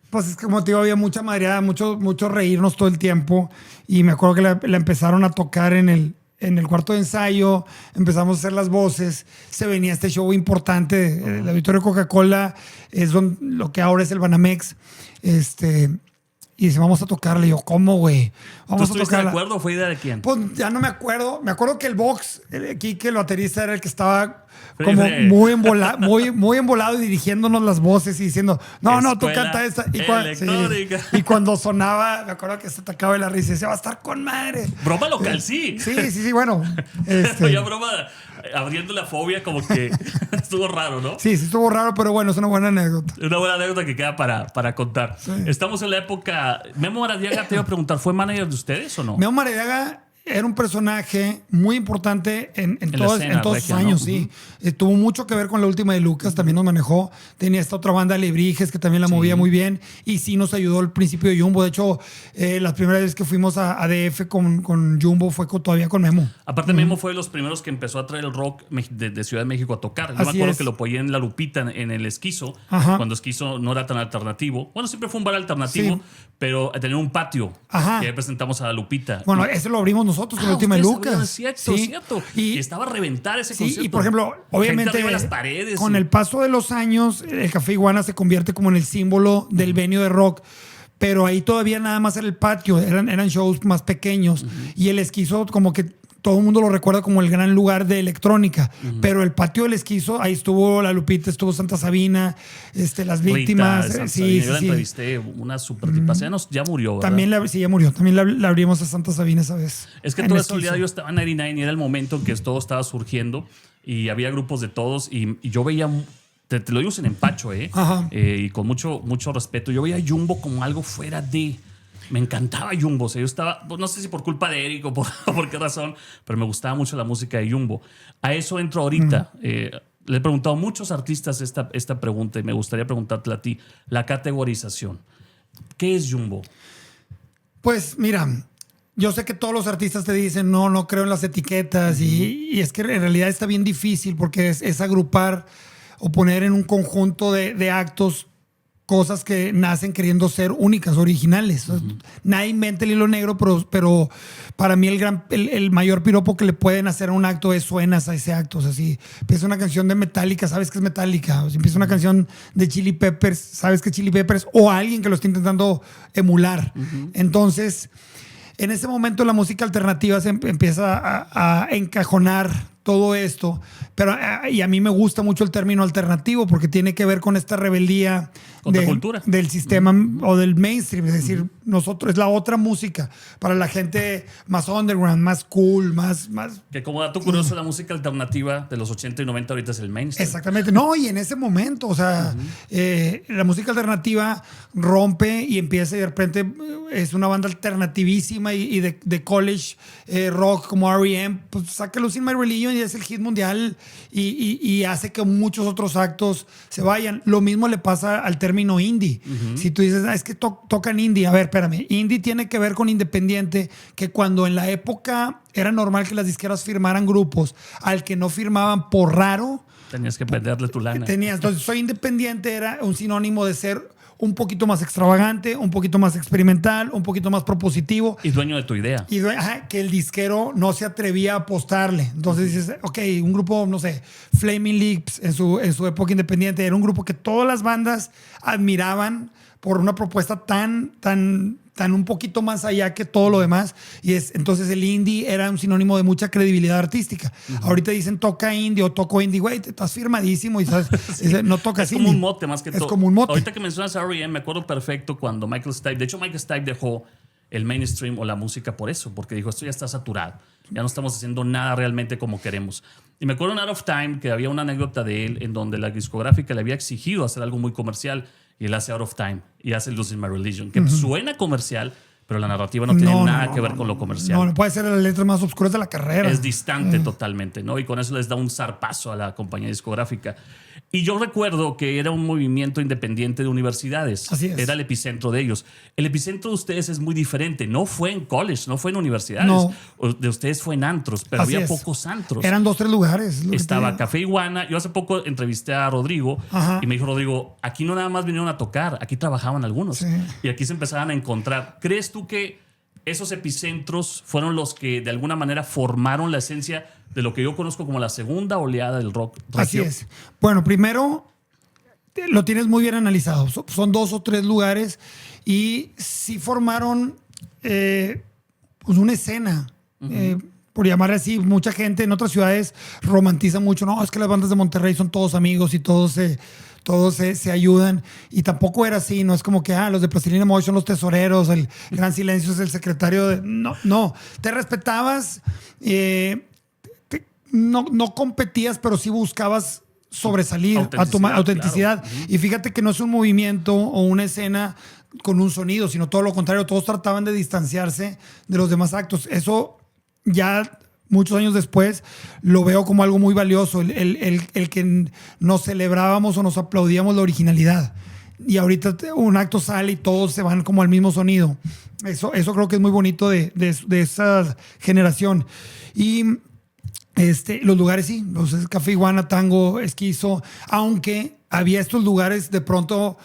pues es que como te digo, había mucha madreada, mucho reírnos todo el tiempo. Y me acuerdo que la empezaron a tocar en el cuarto de ensayo, empezamos a hacer las voces, se venía este show importante, la Victoria de Coca-Cola, es lo que ahora es el Banamex, y dice, vamos a tocarle. Y yo, ¿cómo, güey? ¿Tú estuviste de acuerdo o fue idea de quién? Pues ya no me acuerdo. Me acuerdo que el box, Kike, el baterista, era el que estaba como muy embolado y dirigiéndonos las voces y diciendo, no, tú canta esta. Y cuando sonaba, me acuerdo que se atacaba de la risa y decía, va a estar con madre. Broma local, sí. Sí, bueno. Ya broma, abriendo la Fobia, como que estuvo raro, ¿no? Sí, estuvo raro, pero bueno, es una buena anécdota. Una buena anécdota que queda para contar. Sí. Estamos en la época... Memo Maradiaga, te iba a preguntar, ¿fue manager de ustedes o no? Memo Maradiaga era un personaje muy importante en todos esos años, ¿no? Sí. Tuvo mucho que ver con la última de Lucas, también nos manejó. Tenía esta otra banda, Lebrijes, que también la movía muy bien. Y sí nos ayudó al principio de Jumbo. De hecho, las primeras veces que fuimos a DF con Jumbo fue todavía con Memo. Aparte, Memo fue de los primeros que empezó a traer el rock de Ciudad de México a tocar. Yo me acuerdo que lo apoyé en La Lupita, en el Esquizo, cuando Esquizo no era tan alternativo. Bueno, siempre fue un bar alternativo, pero tenía un patio que presentamos a La Lupita. Bueno, ese lo abrimos nosotros con la última de Lucas. Cierto. Y estaba a reventar ese concierto. Y por ejemplo, obviamente, las paredes, con el paso de los años, el Café Iguana se convierte como en el símbolo del venue de rock. Pero ahí todavía nada más era el patio, eran shows más pequeños. Y el Esquizo, como que todo el mundo lo recuerda como el gran lugar de electrónica. Pero el patio del Esquizo, ahí estuvo La Lupita, estuvo Santa Sabina, Las Víctimas. Yo la entrevisté, una super tipa. Ya murió, ¿verdad? También ya murió. También la abrimos a Santa Sabina esa vez. Es que toda esa oleada, yo estaba en 99 y era el momento en que todo estaba surgiendo y había grupos de todos y yo veía... Te lo digo sin empacho, y con mucho respeto. Yo veía Jumbo como algo fuera de... Me encantaba Jumbo. O sea, yo estaba, no sé si por culpa de Eric o por qué razón, pero me gustaba mucho la música de Jumbo. A eso entro ahorita. Le he preguntado a muchos artistas esta pregunta y me gustaría preguntártela a ti. La categorización. ¿Qué es Jumbo? Pues mira, yo sé que todos los artistas te dicen no creo en las etiquetas y es que en realidad está bien difícil porque es agrupar o poner en un conjunto de actos cosas que nacen queriendo ser únicas, originales. Nadie inventa el hilo negro, pero para mí el mayor piropo que le pueden hacer a un acto es suenas a ese acto. O sea, si empieza una canción de Metallica, sabes que es Metallica. O si empieza una canción de Chili Peppers, sabes que es Chili Peppers. O alguien que lo está intentando emular. Entonces, en ese momento la música alternativa se empieza a encajonar todo esto, y a mí me gusta mucho el término alternativo porque tiene que ver con esta rebeldía del sistema o del mainstream, es decir, nosotros es la otra música para la gente más underground, más cool, más... Que como dato curioso, la música alternativa de los 80 y 90 ahorita es el mainstream. Exactamente, no, y en ese momento, o sea, la música alternativa rompe y empieza y de repente es una banda alternativísima y de college rock como R.E.M., pues saca Losing My Religion y es el hit mundial y hace que muchos otros actos se vayan. Lo mismo le pasa al término indie. Si tú dices, es que tocan indie, a ver, espérame, indie tiene que ver con independiente, que cuando en la época era normal que las disqueras firmaran grupos, al que no firmaban por raro, tenías que perderle tu lana. Entonces, soy independiente era un sinónimo de ser un poquito más extravagante, un poquito más experimental, un poquito más propositivo. Y dueño de tu idea. Y que el disquero no se atrevía a apostarle. Entonces dices, ok, un grupo, no sé, Flaming Lips en su época independiente, era un grupo que todas las bandas admiraban por una propuesta tan un poquito más allá que todo lo demás. Entonces el indie era un sinónimo de mucha credibilidad artística. Ahorita dicen toca indie o toco indie, güey, te estás firmadísimo y sabes, no tocas indie. Es como un mote más que todo. Es como un mote. Ahorita que mencionas a R.E.M., me acuerdo perfecto cuando Michael Stipe dejó el mainstream o la música por eso, porque dijo, esto ya está saturado, ya no estamos haciendo nada realmente como queremos. Y me acuerdo en Out of Time que había una anécdota de él en donde la discográfica le había exigido hacer algo muy comercial y él hace Out of Time y hace Losing My Religion, que suena comercial, pero la narrativa no tiene nada que ver con lo comercial. No puede ser las letras más oscuras de la carrera. Es distante totalmente, ¿no? Y con eso les da un zarpazo a la compañía discográfica. Y yo recuerdo que era un movimiento independiente de universidades. Así es. Era el epicentro de ellos. El epicentro de ustedes es muy diferente. No fue en college, no fue en universidades. No. De ustedes fue en antros, pero había pocos antros. Eran 2, 3 lugares. Estaba Café Iguana. Yo hace poco entrevisté a Rodrigo y me dijo, Rodrigo, aquí no nada más vinieron a tocar, aquí trabajaban algunos. Sí. Y aquí se empezaban a encontrar. ¿Crees tú que esos epicentros fueron los que de alguna manera formaron la esencia de lo que yo conozco como la segunda oleada del rock regio? Así es. Bueno, primero lo tienes muy bien analizado. Son 2 o 3 lugares y sí formaron pues una escena. Por llamarle así, mucha gente en otras ciudades romantiza mucho. No, es que las bandas de Monterrey son todos amigos y todos se ayudan, y tampoco era así. No es como que los de Plastilina Mosh son los tesoreros, el Gran Silencio es el secretario de... No, te respetabas, no competías, pero sí buscabas sobresalir a tu autenticidad. Claro. Y fíjate que no es un movimiento o una escena con un sonido, sino todo lo contrario, todos trataban de distanciarse de los demás actos. Eso ya muchos años después lo veo como algo muy valioso, el que nos celebrábamos o nos aplaudíamos la originalidad. Y ahorita un acto sale y todos se van como al mismo sonido. Eso creo que es muy bonito de esa generación. Y los lugares sí, Café Iguana, Tango, Esquizo, aunque había estos lugares de pronto...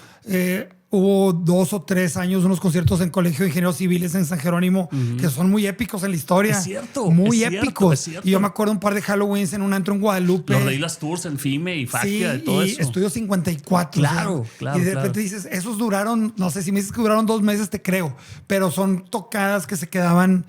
hubo 2 o 3 años unos conciertos en Colegio de Ingenieros Civiles en San Jerónimo que son muy épicos en la historia. Es cierto. Muy es épicos. Cierto. Y yo me acuerdo un par de Halloweens en un antro en Guadalupe. Los Reylas Tours en FIME y Factia, de todo eso. Estudio 54. Claro, claro. Y de repente dices, esos duraron, no sé, si me dices que duraron 2 meses, te creo. Pero son tocadas que se quedaban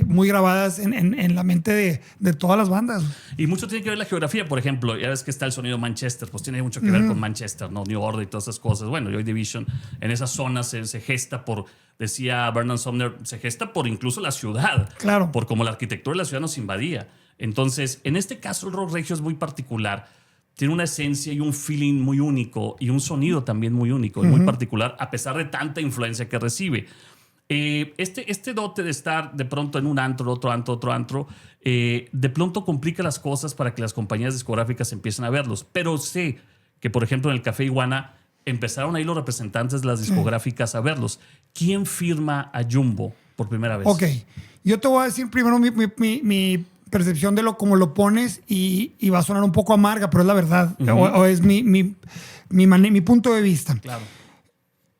muy grabadas en la mente de todas las bandas. Y mucho tiene que ver la geografía. Por ejemplo, ya ves que está el sonido Manchester, pues tiene mucho que ver con Manchester, ¿no? New Order y todas esas cosas. Bueno, Joy Division, en esas zonas se gesta por, decía Vernon Sumner, se gesta por incluso la ciudad. Claro. Por como la arquitectura de la ciudad nos invadía. Entonces, en este caso, el rock regio es muy particular. Tiene una esencia y un feeling muy único y un sonido también muy único y muy particular, a pesar de tanta influencia que recibe. Este dote de estar de pronto en un antro, otro antro, de pronto complica las cosas para que las compañías discográficas empiecen a verlos. Pero sé que, por ejemplo, en el Café Iguana empezaron ahí los representantes de las discográficas a verlos. ¿Quién firma a Jumbo por primera vez? Ok, yo te voy a decir primero mi percepción de cómo lo pones y va a sonar un poco amarga, pero es la verdad. O es mi punto de vista. Claro.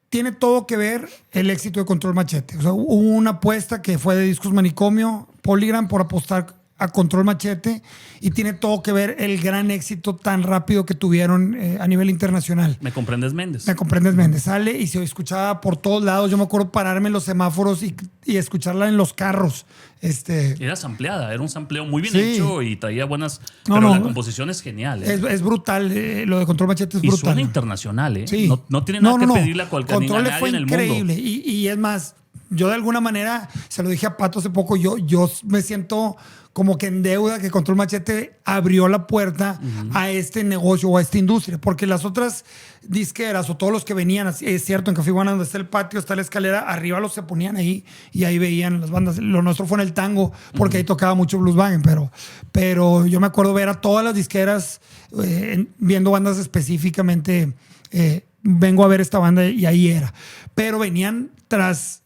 Tiene todo que ver el éxito de Control Machete. O sea, hubo una apuesta que fue de Discos Manicomio, Polygram, por apostar a Control Machete, y tiene todo que ver el gran éxito tan rápido que tuvieron a nivel internacional. ¿Me comprendes, Méndez? Me comprendes, Méndez. Sale y se escuchaba por todos lados. Yo me acuerdo pararme en los semáforos y escucharla en los carros. Era sampleada, era un sampleo muy bien Sí. hecho y traía buenas... Pero la composición es genial. Es brutal. Lo de Control Machete es y brutal. suena internacional, ¿eh? Sí. No tiene nada que pedirle a cualquier Control nadie fue en el mundo. increíble. Y es más, yo de alguna manera, se lo dije a Pato hace poco, yo me siento como que en deuda que Control Machete abrió la puerta a este negocio o a esta industria, porque las otras disqueras o todos los que venían, es cierto, en Café Iguana, donde está el patio, está la escalera, arriba los se ponían ahí y ahí veían las bandas. Lo nuestro fue en el Tango, porque ahí tocaba mucho Blueswagen, pero yo me acuerdo ver a todas las disqueras viendo bandas específicamente. Vengo a ver esta banda y ahí era. Pero venían tras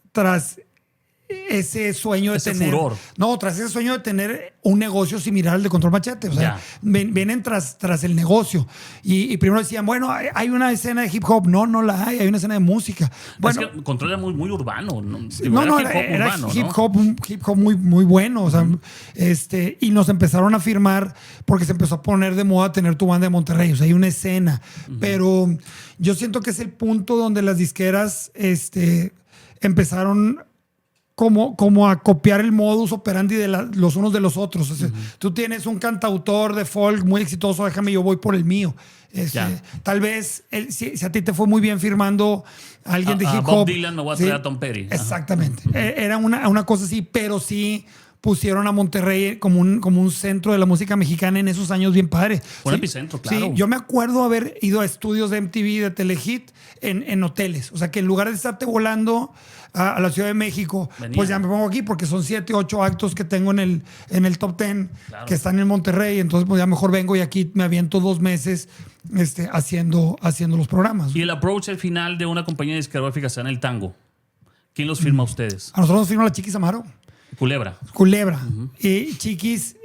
ese sueño de tener... furor. No, tras ese sueño de tener un negocio similar al de Control Machete. O sea, vienen tras el negocio. Y primero decían, bueno, hay una escena de hip hop. No la hay. Hay una escena de música. Bueno, es que Control era muy, muy urbano. Era hip hop muy, muy bueno. O sea, y nos empezaron a firmar porque se empezó a poner de moda tener tu banda de Monterrey. O sea, hay una escena. Pero yo siento que es el punto donde las disqueras empezaron como a copiar el modus operandi de los unos de los otros. O sea, tú tienes un cantautor de folk muy exitoso, déjame, yo voy por el mío. Tal vez, si a ti te fue muy bien firmando a alguien de hip hop. Bob Dylan, me voy a traer a Tom Petty. Exactamente. Era una cosa así, pero sí pusieron a Monterrey como un centro de la música mexicana en esos años bien padre. Un epicentro, claro. Sí, yo me acuerdo haber ido a estudios de MTV, de Telehit, en hoteles. O sea, que en lugar de estarte volando a la Ciudad de México, pues ya me pongo aquí porque son 7, 8 actos que tengo en el top 10 que están en Monterrey. Entonces, pues ya mejor vengo y aquí me aviento 2 meses haciendo los programas. Y el approach al final de una compañía discográfica sea en el Tango. ¿Quién los firma a ustedes? A nosotros nos firma la Chiquis Amaro. Culebra. Y Chiquis,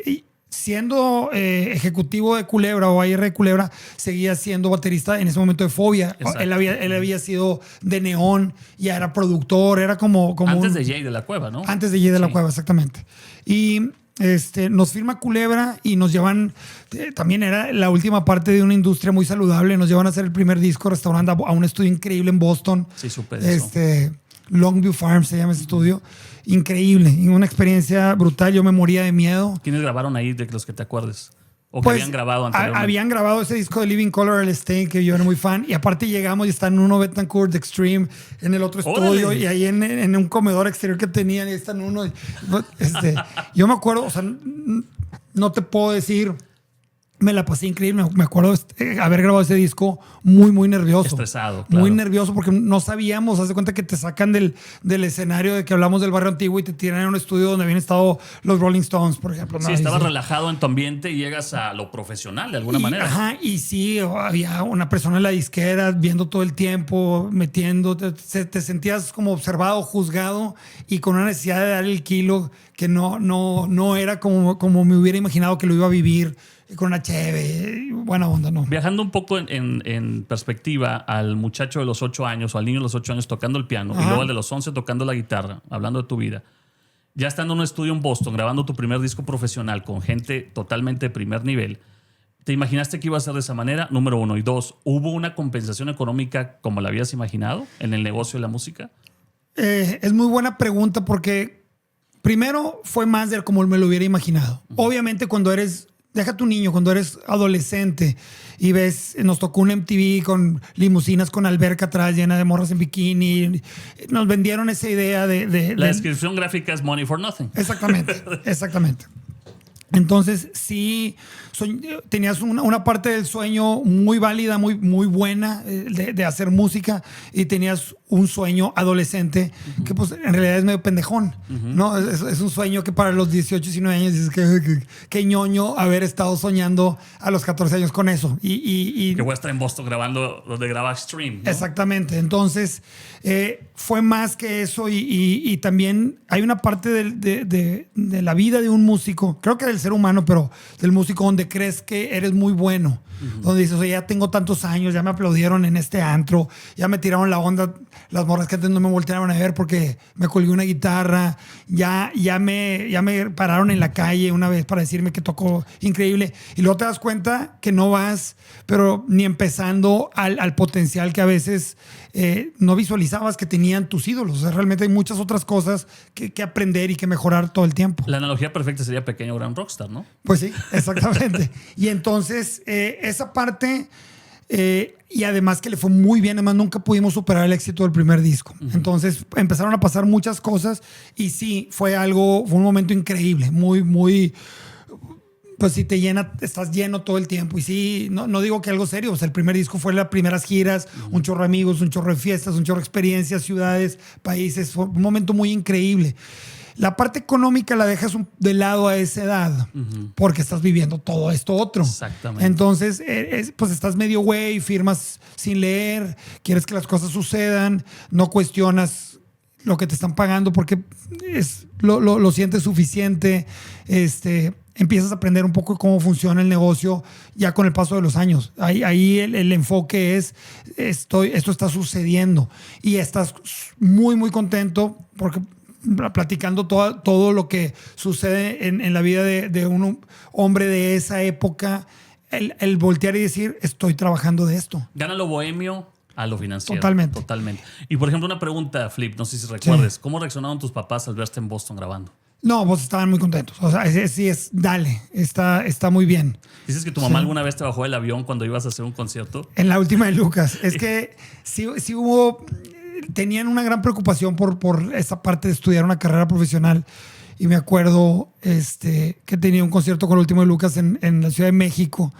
siendo ejecutivo de Culebra o AR de Culebra, seguía siendo baterista en ese momento de Fobia. Él había sido de Neón, ya era productor, era como antes de Jay de la Cueva, ¿no? Antes de Jay de la Cueva, exactamente. Y nos firma Culebra y nos llevan, también era la última parte de una industria muy saludable, nos llevan a hacer el primer disco restaurante a un estudio increíble en Boston. Sí, súper eso. Longview Farm se llama ese estudio. Increíble, una experiencia brutal. Yo me moría de miedo. ¿Quiénes grabaron ahí de los que te acuerdes? ¿O pues, que habían grabado anteriormente? Habían grabado ese disco de Living Color, el Stain, que yo era muy fan. Y aparte llegamos y está en uno Betancourt Extreme, en el otro estudio, ¡órale! Y ahí en un comedor exterior que tenían, y está en uno. Yo me acuerdo, o sea, no te puedo decir Me la pasé increíble. Me acuerdo haber grabado ese disco muy nervioso. Estresado, claro. Muy nervioso porque no sabíamos. Haz de cuenta que te sacan del escenario de que hablamos del barrio antiguo y te tiran a un estudio donde habían estado los Rolling Stones, por ejemplo. Sí, estabas relajado en tu ambiente y llegas a lo profesional de alguna manera. Ajá, y sí, había una persona en la disquera viendo todo el tiempo, metiendo. Te sentías como observado, juzgado y con una necesidad de dar el kilo que no era como me hubiera imaginado que lo iba a vivir. Con una cheve, buena onda, ¿no? Viajando un poco en perspectiva al muchacho de los 8 años o al niño de los 8 años tocando el piano y luego al de los 11 tocando la guitarra, hablando de tu vida, ya estando en un estudio en Boston, grabando tu primer disco profesional con gente totalmente de primer nivel, ¿te imaginaste que iba a ser de esa manera? Número 1. Y 2, ¿hubo una compensación económica como la habías imaginado en el negocio de la música? Es muy buena pregunta porque primero fue más de como me lo hubiera imaginado. Obviamente cuando eres... Deja tu niño, cuando eres adolescente y ves, nos tocó un MTV con limusinas con alberca atrás llena de morras en bikini. Nos vendieron esa idea de la descripción gráfica es money for nothing. Exactamente. Entonces, sí, tenías una parte del sueño muy válida, muy buena de hacer música y tenías un sueño adolescente que pues en realidad es medio pendejón, ¿no? Es un sueño que para los 18, 19 años dices que ñoño haber estado soñando a los 14 años con eso. Y que voy a estar en Boston grabando donde graba Stream, ¿no? Exactamente. Entonces, fue más que eso y también hay una parte de la vida de un músico, creo que del ser humano, pero del músico donde crees que eres muy bueno. Donde dices, oye, ya tengo tantos años, ya me aplaudieron en este antro, ya me tiraron la onda las morras que antes no me volteaban a ver porque me colgué una guitarra, ya me pararon en la calle una vez para decirme que tocó increíble. Y luego te das cuenta que no vas, pero ni empezando al potencial que a veces no visualizabas que tenían tus ídolos. O sea, realmente hay muchas otras cosas que aprender y que mejorar todo el tiempo. La analogía perfecta sería pequeño gran rockstar, ¿no? Pues sí, exactamente. Y entonces, esa parte, y además que le fue muy bien, además nunca pudimos superar el éxito del primer disco. Entonces empezaron a pasar muchas cosas y sí, fue un momento increíble, muy, pues sí te llena, estás lleno todo el tiempo. Y sí, no digo que algo serio, o sea, el primer disco fue las primeras giras, un chorro de amigos, un chorro de fiestas, un chorro de experiencias, ciudades, países, fue un momento muy increíble. La parte económica la dejas de lado a esa edad porque estás viviendo todo esto otro. Exactamente. Entonces, pues estás medio güey, firmas sin leer, quieres que las cosas sucedan, no cuestionas lo que te están pagando porque lo sientes suficiente. Empiezas a aprender un poco cómo funciona el negocio ya con el paso de los años. Ahí el enfoque es esto está sucediendo y estás muy contento porque platicando todo lo que sucede en la vida de un hombre de esa época, el voltear y decir, estoy trabajando de esto. Gana lo bohemio a lo financiero. Totalmente. Y por ejemplo, una pregunta, Flip, no sé si recuerdes, Sí. ¿cómo reaccionaron tus papás al verte en Boston grabando? No, pues estaban muy contentos. O sea, sí dale, está muy bien. ¿Dices que tu mamá alguna vez te bajó del avión cuando ibas a hacer un concierto? En la última de Lucas. Es que sí hubo... Tenían una gran preocupación por esa parte de estudiar una carrera profesional. Y me acuerdo que tenía un concierto con el último de Lucas en la Ciudad de México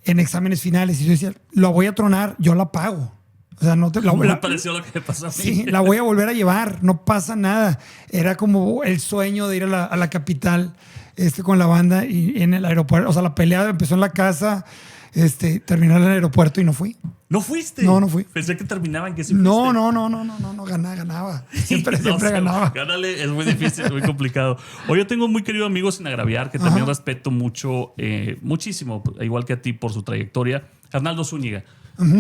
en exámenes finales. Y yo decía, lo voy a tronar, yo la pago. O sea, no te Me pareció lo que me pasó a mí. Sí, la voy a volver a llevar, no pasa nada. Era como el sueño de ir a la capital con la banda y en el aeropuerto. O sea, la pelea empezó en la casa, terminó en el aeropuerto y no fui. ¿No fuiste? No fui. Pensé que terminaban que sí fuiste. No, ganaba. Siempre ganaba. Gánale, es muy difícil, es muy complicado. Hoy yo tengo un muy querido amigo sin agraviar, que también respeto mucho, muchísimo, igual que a ti por su trayectoria, Arnaldo Zúñiga.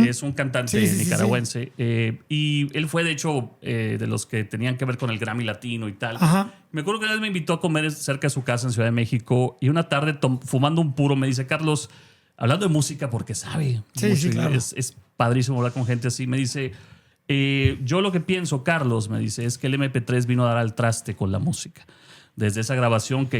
Es un cantante nicaragüense. Sí. Y él fue, de hecho, de los que tenían que ver con el Grammy Latino y tal. Ajá. Me acuerdo que una vez me invitó a comer cerca de su casa en Ciudad de México y una tarde, fumando un puro, me dice, Carlos, hablando de música, porque sabe. Sí, claro. Es padrísimo hablar con gente así. Me dice, yo lo que pienso, Carlos, me dice, es que el MP3 vino a dar al traste con la música. Desde esa grabación que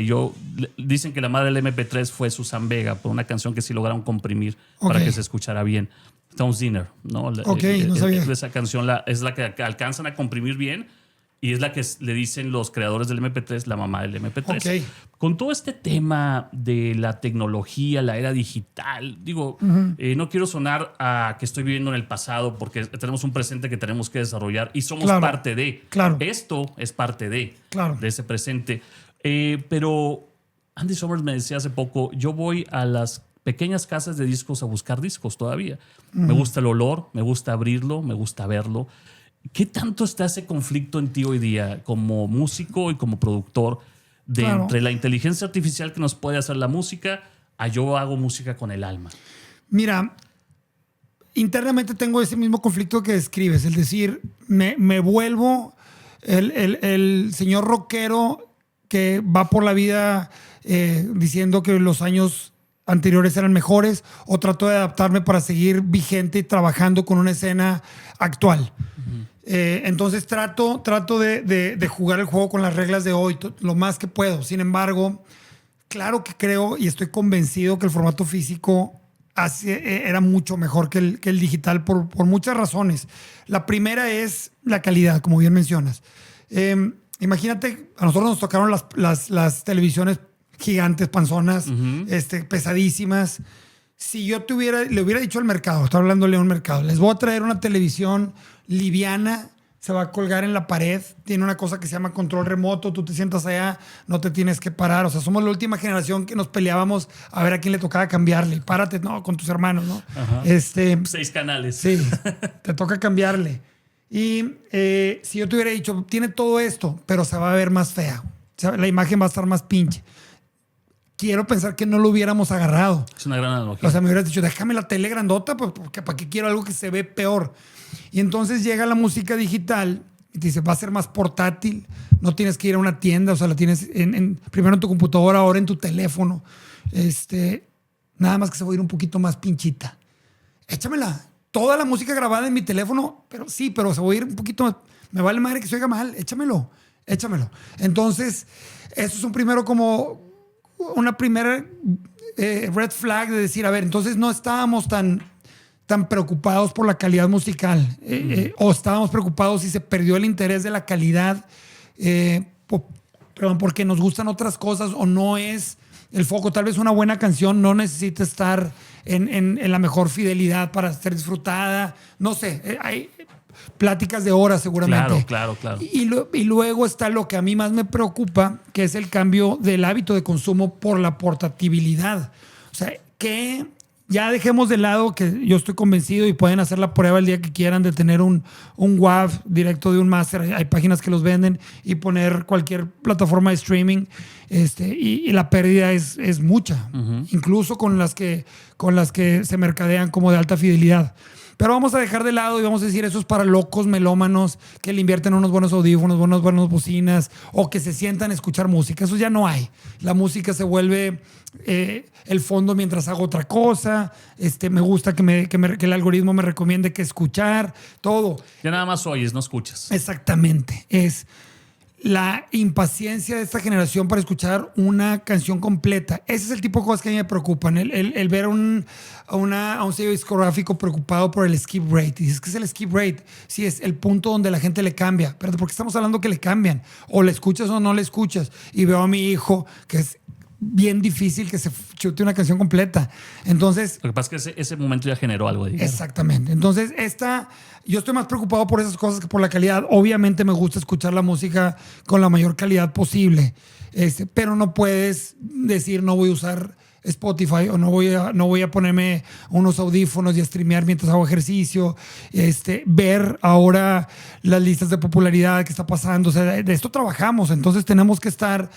dicen que la madre del MP3 fue Susan Vega, por una canción que sí lograron comprimir para que se escuchara bien. Stone's Dinner, ¿no? No sabía. Esa canción es la que alcanzan a comprimir bien y es la que le dicen los creadores del MP3 la mamá del MP3. Okay. Con todo este tema de la tecnología, la era digital, digo, no quiero sonar a que estoy viviendo en el pasado porque tenemos un presente que tenemos que desarrollar y somos parte de. Claro. Esto es parte de ese presente. Pero Andy Summers me decía hace poco, yo voy a las pequeñas casas de discos a buscar discos todavía. Me gusta el olor, me gusta abrirlo, me gusta verlo. ¿Qué tanto está ese conflicto en ti hoy día como músico y como productor de entre la inteligencia artificial que nos puede hacer la música a yo hago música con el alma? Mira, internamente tengo ese mismo conflicto que describes, es decir, me vuelvo el señor rockero que va por la vida diciendo que los años anteriores eran mejores, o trato de adaptarme para seguir vigente y trabajando con una escena actual. Entonces trato de jugar el juego con las reglas de hoy lo más que puedo. Sin embargo, claro que creo y estoy convencido que el formato físico era mucho mejor que el digital por muchas razones. La primera es la calidad, como bien mencionas. Imagínate, a nosotros nos tocaron las televisiones gigantes, panzonas, pesadísimas. Si yo le hubiera dicho al mercado, estoy hablándole a un mercado, les voy a traer una televisión liviana, se va a colgar en la pared, tiene una cosa que se llama control remoto, tú te sientas allá, no te tienes que parar. O sea, somos la última generación que nos peleábamos a ver a quién le tocaba cambiarle. Párate, no, con tus hermanos, ¿no? 6 canales. Sí, te toca cambiarle. Y si yo te hubiera dicho, tiene todo esto, pero se va a ver más fea. O sea, la imagen va a estar más pinche. Quiero pensar que no lo hubiéramos agarrado. Es una gran analogía. O sea, me hubieras dicho, déjame la tele grandota, pues, porque ¿para qué quiero algo que se ve peor? Y entonces llega la música digital y te dice, va a ser más portátil, no tienes que ir a una tienda, o sea, la tienes primero en tu computadora, ahora en tu teléfono. Nada más que se va a ir un poquito más pinchita. Échamela. Toda la música grabada en mi teléfono, pero se va a ir un poquito más. Me vale madre que se oiga mal, échamelo. Entonces, eso es una primera red flag de decir, a ver, entonces no estábamos tan preocupados por la calidad musical o estábamos preocupados si se perdió el interés de la calidad porque nos gustan otras cosas o no es el foco. Tal vez una buena canción no necesita estar en la mejor fidelidad para ser disfrutada. No sé, hay pláticas de horas seguramente. Claro. Y luego está lo que a mí más me preocupa, que es el cambio del hábito de consumo por la portabilidad. O sea, que ya dejemos de lado, que yo estoy convencido y pueden hacer la prueba el día que quieran de tener un WAV directo de un máster. Hay páginas que los venden y poner cualquier plataforma de streaming. Y la pérdida es mucha, incluso con las que se mercadean como de alta fidelidad. Pero vamos a dejar de lado y vamos a decir, eso es para locos melómanos que le invierten unos buenos audífonos, buenas bocinas o que se sientan a escuchar música. Eso ya no hay. La música se vuelve el fondo mientras hago otra cosa. Me gusta que el algoritmo me recomiende qué escuchar, todo. Ya nada más oyes, no escuchas. Exactamente. Es la impaciencia de esta generación para escuchar una canción completa. Ese es el tipo de cosas que a mí me preocupan. El ver a un sello discográfico preocupado por el skip rate. Y dices, ¿qué es el skip rate? Sí, es el punto donde la gente le cambia. Pero ¿por qué estamos hablando que le cambian? O le escuchas o no le escuchas. Y veo a mi hijo que es bien difícil que se chute una canción completa. Entonces, lo que pasa es que ese momento ya generó algo de dinero. Exactamente. Entonces, yo estoy más preocupado por esas cosas que por la calidad. Obviamente me gusta escuchar la música con la mayor calidad posible. Pero no puedes decir no voy a usar Spotify o no voy a ponerme unos audífonos y a streamear mientras hago ejercicio. Ver ahora las listas de popularidad que está pasando. O sea, de esto trabajamos. Entonces tenemos que estar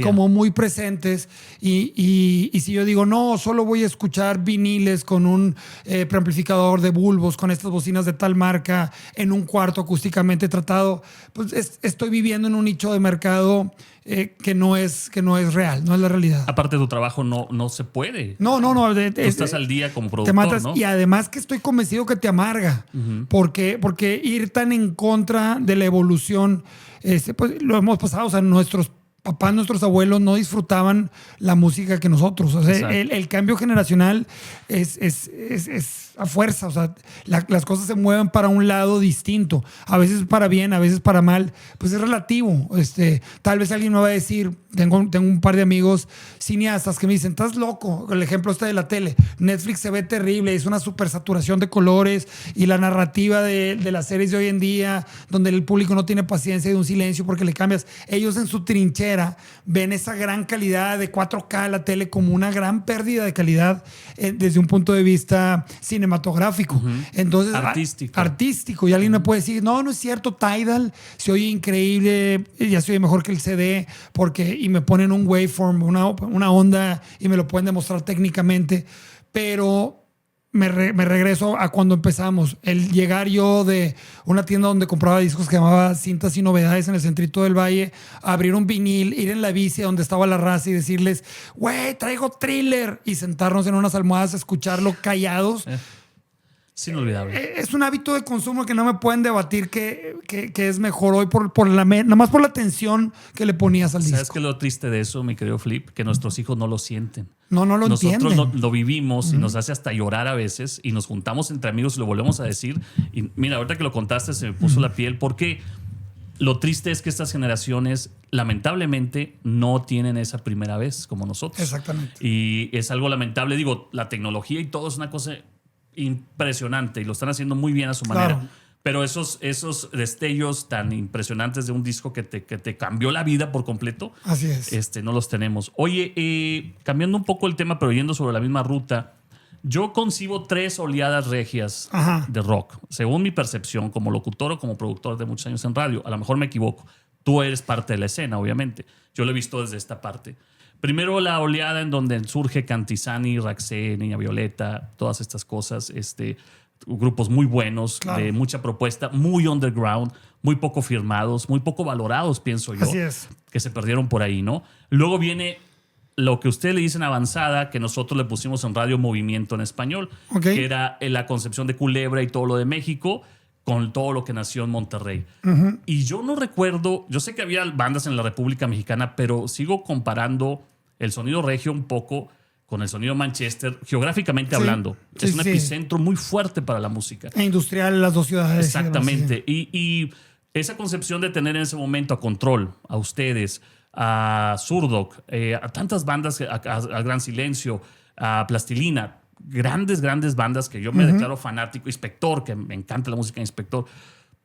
como muy presentes. Y si yo digo, no, solo voy a escuchar viniles con un preamplificador de bulbos, con estas bocinas de tal marca, en un cuarto acústicamente tratado, pues estoy viviendo en un nicho de mercado que no es real, no es la realidad. Aparte de tu trabajo no se puede. No. Tú estás al día como productor, te matas, ¿no? Y además que estoy convencido que te amarga. Porque ir tan en contra de la evolución, pues lo hemos pasado. O sea, nuestros papás, nuestros abuelos no disfrutaban la música que nosotros. O sea, el cambio generacional es a fuerza. O sea, las cosas se mueven para un lado distinto. A veces para bien, a veces para mal. Pues es relativo. Tal vez alguien me va a decir, tengo un par de amigos cineastas que me dicen, estás loco. El ejemplo de la tele. Netflix se ve terrible, es una supersaturación de colores y la narrativa de las series de hoy en día, donde el público no tiene paciencia de un silencio porque le cambias. Ellos en su trinchera ven esa gran calidad de 4K la tele como una gran pérdida de calidad desde un punto de vista cinematográfico. Entonces, artístico. Y alguien me puede decir, no es cierto, Tidal se oye increíble, ya se oye mejor que el CD, y me ponen un waveform, una onda, y me lo pueden demostrar técnicamente. Pero me regreso a cuando empezamos. El llegar yo de una tienda donde compraba discos que llamaba Cintas y Novedades en el centrito del Valle, abrir un vinil, ir en la bici donde estaba la raza y decirles, güey, traigo Thriller, y sentarnos en unas almohadas a escucharlo callados. Es inolvidable. Es un hábito de consumo que no me pueden debatir que es mejor hoy nada más por la atención que le ponías al disco. ¿Sabes qué es lo triste de eso, mi querido Flip? Que nuestros hijos no lo sienten. No lo entienden. Nosotros lo vivimos y nos hace hasta llorar a veces, y nos juntamos entre amigos y lo volvemos a decir. Y mira, ahorita que lo contaste se me puso la piel, porque lo triste es que estas generaciones lamentablemente no tienen esa primera vez como nosotros. Exactamente. Y es algo lamentable. Digo, la tecnología y todo es una cosa impresionante y lo están haciendo muy bien a su manera. Claro. Pero esos destellos tan impresionantes de un disco que te cambió la vida por completo, así es. No los tenemos. Oye, cambiando un poco el tema, pero yendo sobre la misma ruta, yo concibo 3 oleadas regias de rock, según mi percepción como locutor o como productor de muchos años en radio. A lo mejor me equivoco. Tú eres parte de la escena, obviamente. Yo lo he visto desde esta parte. Primero, la oleada en donde surge Cantizani, Raxé, Niña Violeta, todas estas cosas, grupos muy buenos, claro, de mucha propuesta, muy underground, muy poco firmados, muy poco valorados, pienso yo. Así es. Que se perdieron por ahí, ¿no? Luego viene lo que ustedes le dicen avanzada, que nosotros le pusimos en radio Movimiento en Español, que era la concepción de Culebra y todo lo de México, con todo lo que nació en Monterrey. Y yo no recuerdo, yo sé que había bandas en la República Mexicana, pero sigo comparando el sonido regio un poco con el sonido Manchester, geográficamente hablando. Es un epicentro muy fuerte para la música. E industrial, las dos ciudades. Exactamente. Y esa concepción de tener en ese momento a Control, a ustedes, a Zurdok, a tantas bandas, a Gran Silencio, a Plastilina, grandes bandas que yo me declaro fanático, Inspector, que me encanta la música de Inspector.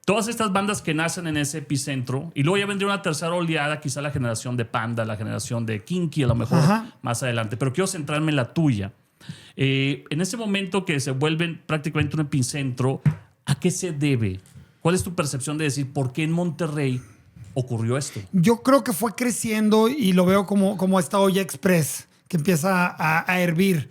Todas estas bandas que nacen en ese epicentro, y luego ya vendría una tercera oleada, quizá la generación de Panda, la generación de Kinky, a lo mejor más adelante. Pero quiero centrarme en la tuya. En ese momento que se vuelven prácticamente un epicentro, ¿a qué se debe? ¿Cuál es tu percepción de decir por qué en Monterrey ocurrió esto? Yo creo que fue creciendo y lo veo como esta olla express que empieza a hervir.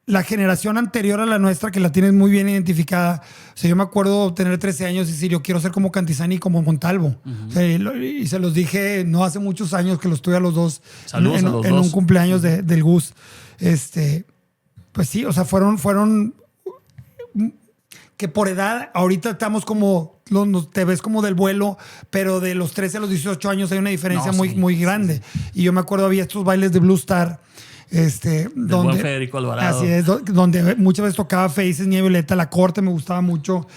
La generación anterior a la nuestra, que la tienes muy bien identificada, o sea, yo me acuerdo tener 13 años y decir, yo quiero ser como Cantizani y como Montalvo. O sea, y se los dije no hace muchos años, que los tuve a los dos. Saludos a los dos. En un cumpleaños del Gus. Pues sí, o sea, fueron que por edad, ahorita estamos como, te ves como del vuelo, pero de los 13 a los 18 años hay una diferencia muy grande. Y yo me acuerdo, había estos bailes de Blue Star, donde buen Federico Alvarado. Así es, donde muchas veces tocaba Faces, Niña Violeta, La Corte me gustaba mucho,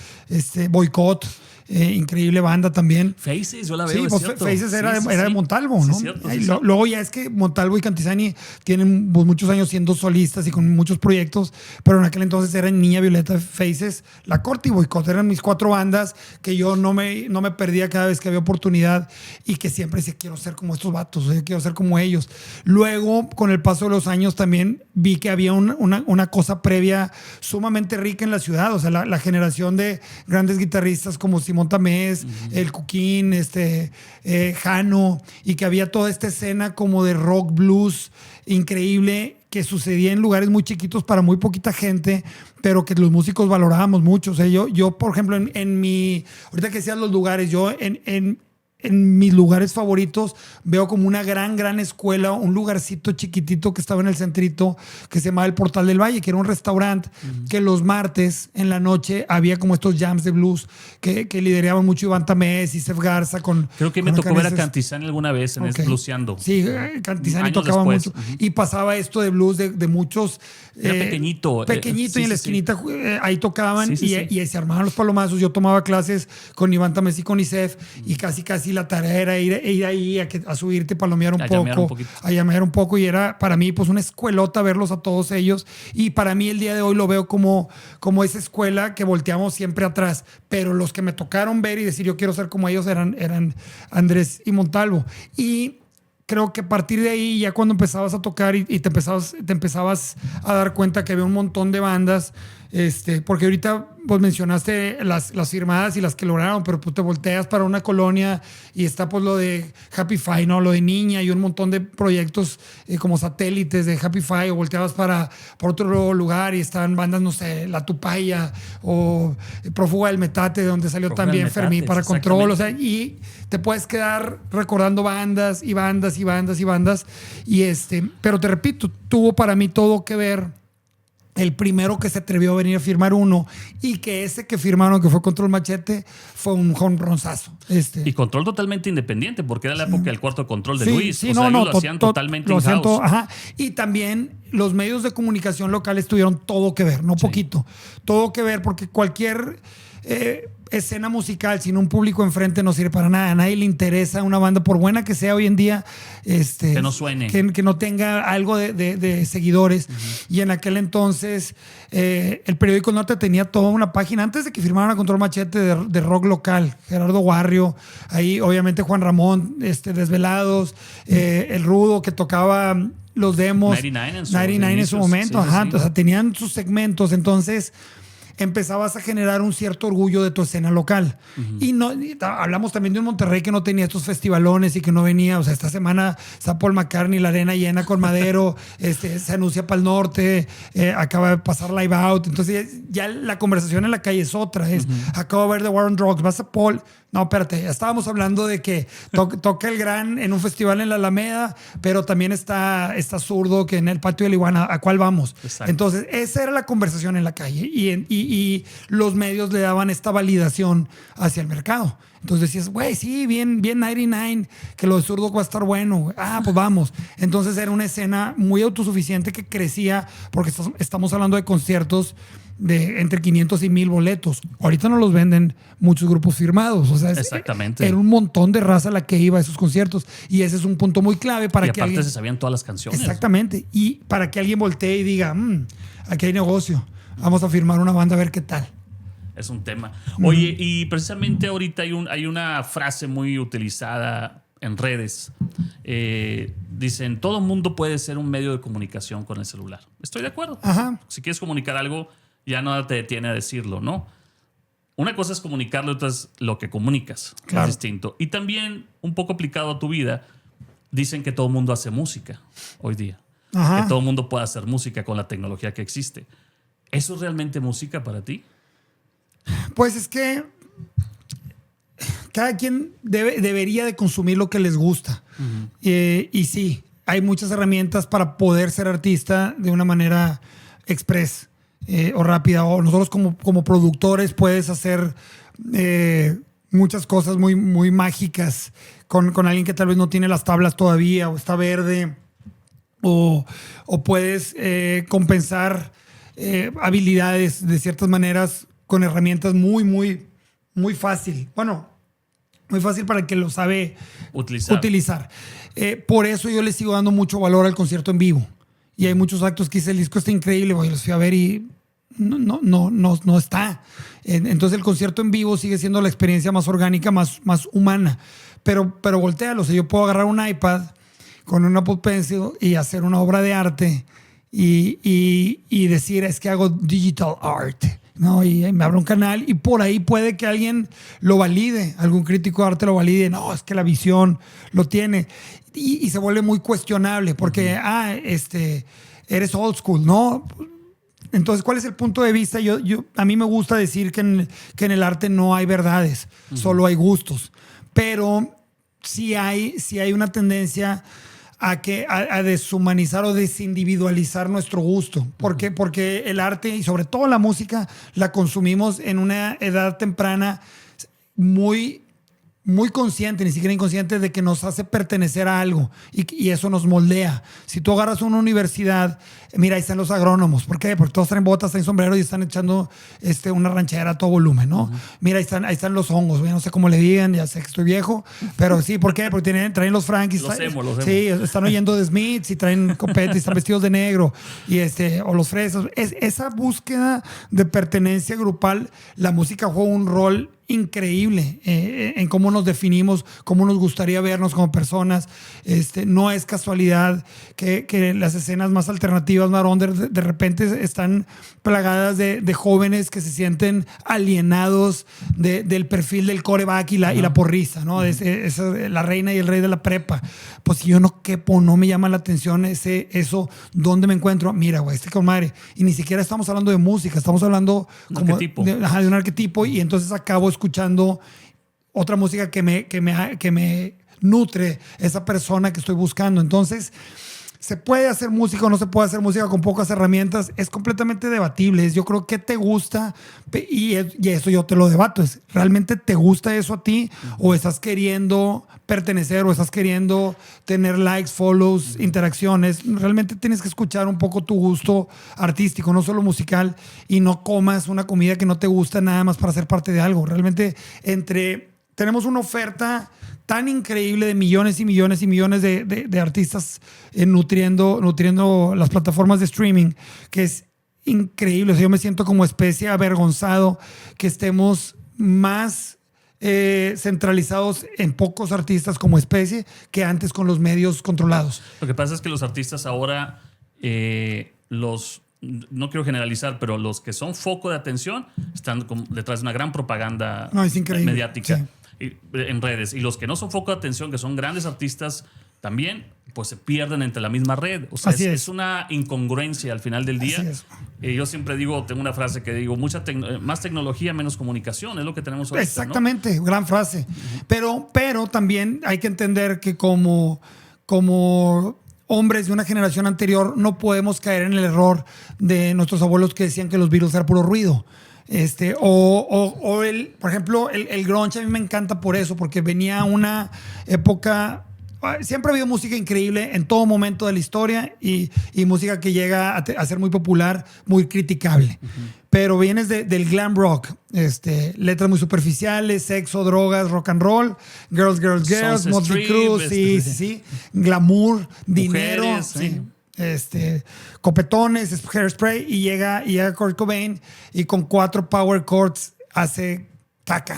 Boicot, increíble banda también. Faces, yo la veo. Sí, pues Faces era de Montalvo, ¿no? Sí, cierto. Luego ya es que Montalvo y Cantizani tienen muchos años siendo solistas y con muchos proyectos, pero en aquel entonces eran Niña Violeta, Faces, La Corte y Boicot. Eran mis 4 bandas que yo no me perdía cada vez que había oportunidad, y que siempre decía, quiero ser como estos vatos, yo quiero ser como ellos. Luego, con el paso de los años, también vi que había una cosa previa sumamente rica en la ciudad. O sea, la generación de grandes guitarristas como Simón Tamés, el Cuquín, Jano, y que había toda esta escena como de rock blues increíble que sucedía en lugares muy chiquitos para muy poquita gente, pero que los músicos valorábamos mucho. O sea, yo por ejemplo, ahorita que decías los lugares, yo en en mis lugares favoritos veo como una gran escuela, un lugarcito chiquitito que estaba en el centrito que se llamaba el Portal del Valle, que era un restaurante que los martes en la noche había como estos jams de blues que lideraban mucho Iván Tamés y Sef Garza Creo que me tocó ver a Cantizani alguna vez en Blueseando. Sí, Cantizani tocaba mucho. Y pasaba esto de blues de muchos. Era pequeñito. Y en la esquinita ahí tocaban y se armaban los palomazos. Yo tomaba clases con Iván Tamés y con Isef y casi la tarea era ir ahí a subirte, palomear un poco, a llamear un poco, y era para mí pues una escuelota verlos a todos ellos, y para mí el día de hoy lo veo como esa escuela que volteamos siempre atrás, pero los que me tocaron ver y decir yo quiero ser como ellos eran Andrés y Montalvo. Y creo que a partir de ahí, ya cuando empezabas a tocar y te empezabas a dar cuenta que había un montón de bandas, porque ahorita vos mencionaste las firmadas y las que lograron, pero pues te volteas para una colonia y está pues lo de Happy Five, ¿no? Lo de Niña y un montón de proyectos como satélites de Happy Five, o volteabas por otro lugar y estaban bandas, no sé, La Tupaya o Prófuga del Metate, de donde salió también Fermín para Control, o sea, y te puedes quedar recordando bandas y bandas y bandas y bandas, pero te repito, tuvo para mí todo que ver el primero que se atrevió a venir a firmar uno, y que ese que firmaron, que fue Control Machete, fue un jonronzazo. Y Control totalmente independiente, porque era la época del Cuarto Control de Luis. Sí, lo hacían totalmente in-house. Y también los medios de comunicación locales tuvieron todo que ver, no poquito. Todo que ver, porque cualquier escena musical sin un público enfrente no sirve para nada. A nadie le interesa una banda, por buena que sea hoy en día, que no suene, que no tenga algo de seguidores. Y en aquel entonces el periódico Norte tenía toda una página antes de que firmaran a Control Machete de rock local. Gerardo Guarrio, ahí obviamente Juan Ramón, Desvelados, el Rudo que tocaba los demos, 99 en su momento, o sea, tenían sus segmentos. Entonces empezabas a generar un cierto orgullo de tu escena local. Y hablamos también de un Monterrey que no tenía estos festivalones y que no venía. O sea, esta semana está Paul McCartney, la arena llena con Madero, se anuncia para el norte, acaba de pasar Live Out. Entonces ya la conversación en la calle es otra. Acabo de ver The War on Drugs, vas a Paul. No, espérate, ya estábamos hablando de que toca el Gran en un festival en la Alameda, pero también está Zurdo que en el patio de la Iguana. ¿A cuál vamos? Exacto. Entonces, esa era la conversación en la calle, y los medios le daban esta validación hacia el mercado. Entonces decías, güey, sí, bien 99, que lo de Zurdo va a estar bueno. Pues vamos. Entonces era una escena muy autosuficiente que crecía, porque estamos hablando de conciertos de entre 500 y 1000 boletos. Ahorita no los venden muchos grupos firmados. O sea, exactamente. Era un montón de raza la que iba a esos conciertos. Y ese es un punto muy clave para que alguien... se sabían todas las canciones. Exactamente. Y para que alguien voltee y diga, aquí hay negocio. Vamos a firmar una banda a ver qué tal. Es un tema. Oye, y precisamente ahorita hay una frase muy utilizada en redes. Dicen, todo mundo puede ser un medio de comunicación con el celular. Estoy de acuerdo. Ajá. Si quieres comunicar algo, ya no te detiene a decirlo, ¿no? Una cosa es comunicarlo, otra es lo que comunicas. Claro. Es distinto. Y también, un poco aplicado a tu vida, dicen que todo el mundo hace música hoy día. Ajá. Que todo el mundo puede hacer música con la tecnología que existe. ¿Eso es realmente música para ti? Pues es que cada quien debería de consumir lo que les gusta. Y sí, hay muchas herramientas para poder ser artista de una manera express o rápida. O nosotros como productores puedes hacer muchas cosas muy, muy mágicas con alguien que tal vez no tiene las tablas todavía o está verde. O puedes compensar habilidades de ciertas maneras con herramientas muy, muy, muy fácil. Bueno, muy fácil para el que lo sabe utilizar. Por eso yo le sigo dando mucho valor al concierto en vivo. Y hay muchos actos que dice, el disco está increíble, voy, los fui a ver y no está. Entonces el concierto en vivo sigue siendo la experiencia más orgánica, más humana. Pero voltéalo. O sea, yo puedo agarrar un iPad con un Apple Pencil y hacer una obra de arte y decir, es que hago digital art, ¿no? Y me abro un canal y por ahí puede que alguien lo valide, algún crítico de arte lo valide. No, es que la visión lo tiene. Y se vuelve muy cuestionable porque, eres old school, ¿no? Entonces, ¿cuál es el punto de vista? A mí me gusta decir que en el arte no hay verdades, solo hay gustos. Pero sí hay una tendencia a deshumanizar o desindividualizar nuestro gusto. ¿Por qué? Porque el arte y sobre todo la música la consumimos en una edad temprana muy, muy consciente, ni siquiera inconsciente, de que nos hace pertenecer a algo y eso nos moldea. Si tú agarras una universidad, mira, ahí están los agrónomos. ¿Por qué? Porque todos traen botas, traen sombreros y están echando una ranchera a todo volumen, ¿no? Mira, ahí están los hongos, no sé cómo le digan, ya sé que estoy viejo, pero sí, ¿por qué? Porque traen los Frankies. Los emo. Sí, están oyendo de Smiths y traen copetes y están vestidos de negro o los fresas. Esa búsqueda de pertenencia grupal, la música juega un rol increíble en cómo nos definimos, cómo nos gustaría vernos como personas. No es casualidad que las escenas más alternativas, más under, de repente están plagadas de jóvenes que se sienten alienados del perfil del coreback y la porrista, ¿no? La reina y el rey de la prepa. Pues si yo no quepo, no me llama la atención eso, ¿dónde me encuentro? Mira, güey, con madre. Y ni siquiera estamos hablando de música, estamos hablando de un arquetipo, y entonces acabo escuchando otra música que me nutre esa persona que estoy buscando. Entonces, ¿se puede hacer música o no se puede hacer música con pocas herramientas? Es completamente debatible. Yo creo que te gusta, y eso yo te lo debato. ¿Realmente te gusta eso a ti? ¿O estás queriendo pertenecer, o estás queriendo tener likes, follows, interacciones? Realmente tienes que escuchar un poco tu gusto artístico, no solo musical, y no comas una comida que no te gusta nada más para ser parte de algo. Realmente tenemos una oferta tan increíble de millones y millones y millones de artistas nutriendo las plataformas de streaming, que es increíble. O sea, yo me siento como especie avergonzado que estemos más centralizados en pocos artistas como especie que antes con los medios controlados. Lo que pasa es que los artistas ahora, no quiero generalizar, pero los que son foco de atención están detrás de una gran propaganda mediática. Sí. En redes, y los que no son foco de atención, que son grandes artistas también, pues se pierden entre la misma red. O sea, es una incongruencia al final del día. Yo siempre tengo una frase que digo, más tecnología, menos comunicación, es lo que tenemos ahorita. Exactamente, ¿no? Gran frase. Pero también hay que entender que como hombres de una generación anterior no podemos caer en el error de nuestros abuelos que decían que los Beatles era puro ruido. Por ejemplo, el grunge a mí me encanta por eso, porque venía una época. Siempre ha habido música increíble en todo momento de la historia, y música que llega a ser muy popular, muy criticable. Pero vienes del glam rock, letras muy superficiales, sexo, drogas, rock and roll, girls, Motley Crue, sí, glamour, dinero, mujeres, copetones, hairspray, y llega Kurt Cobain y con 4 power chords hace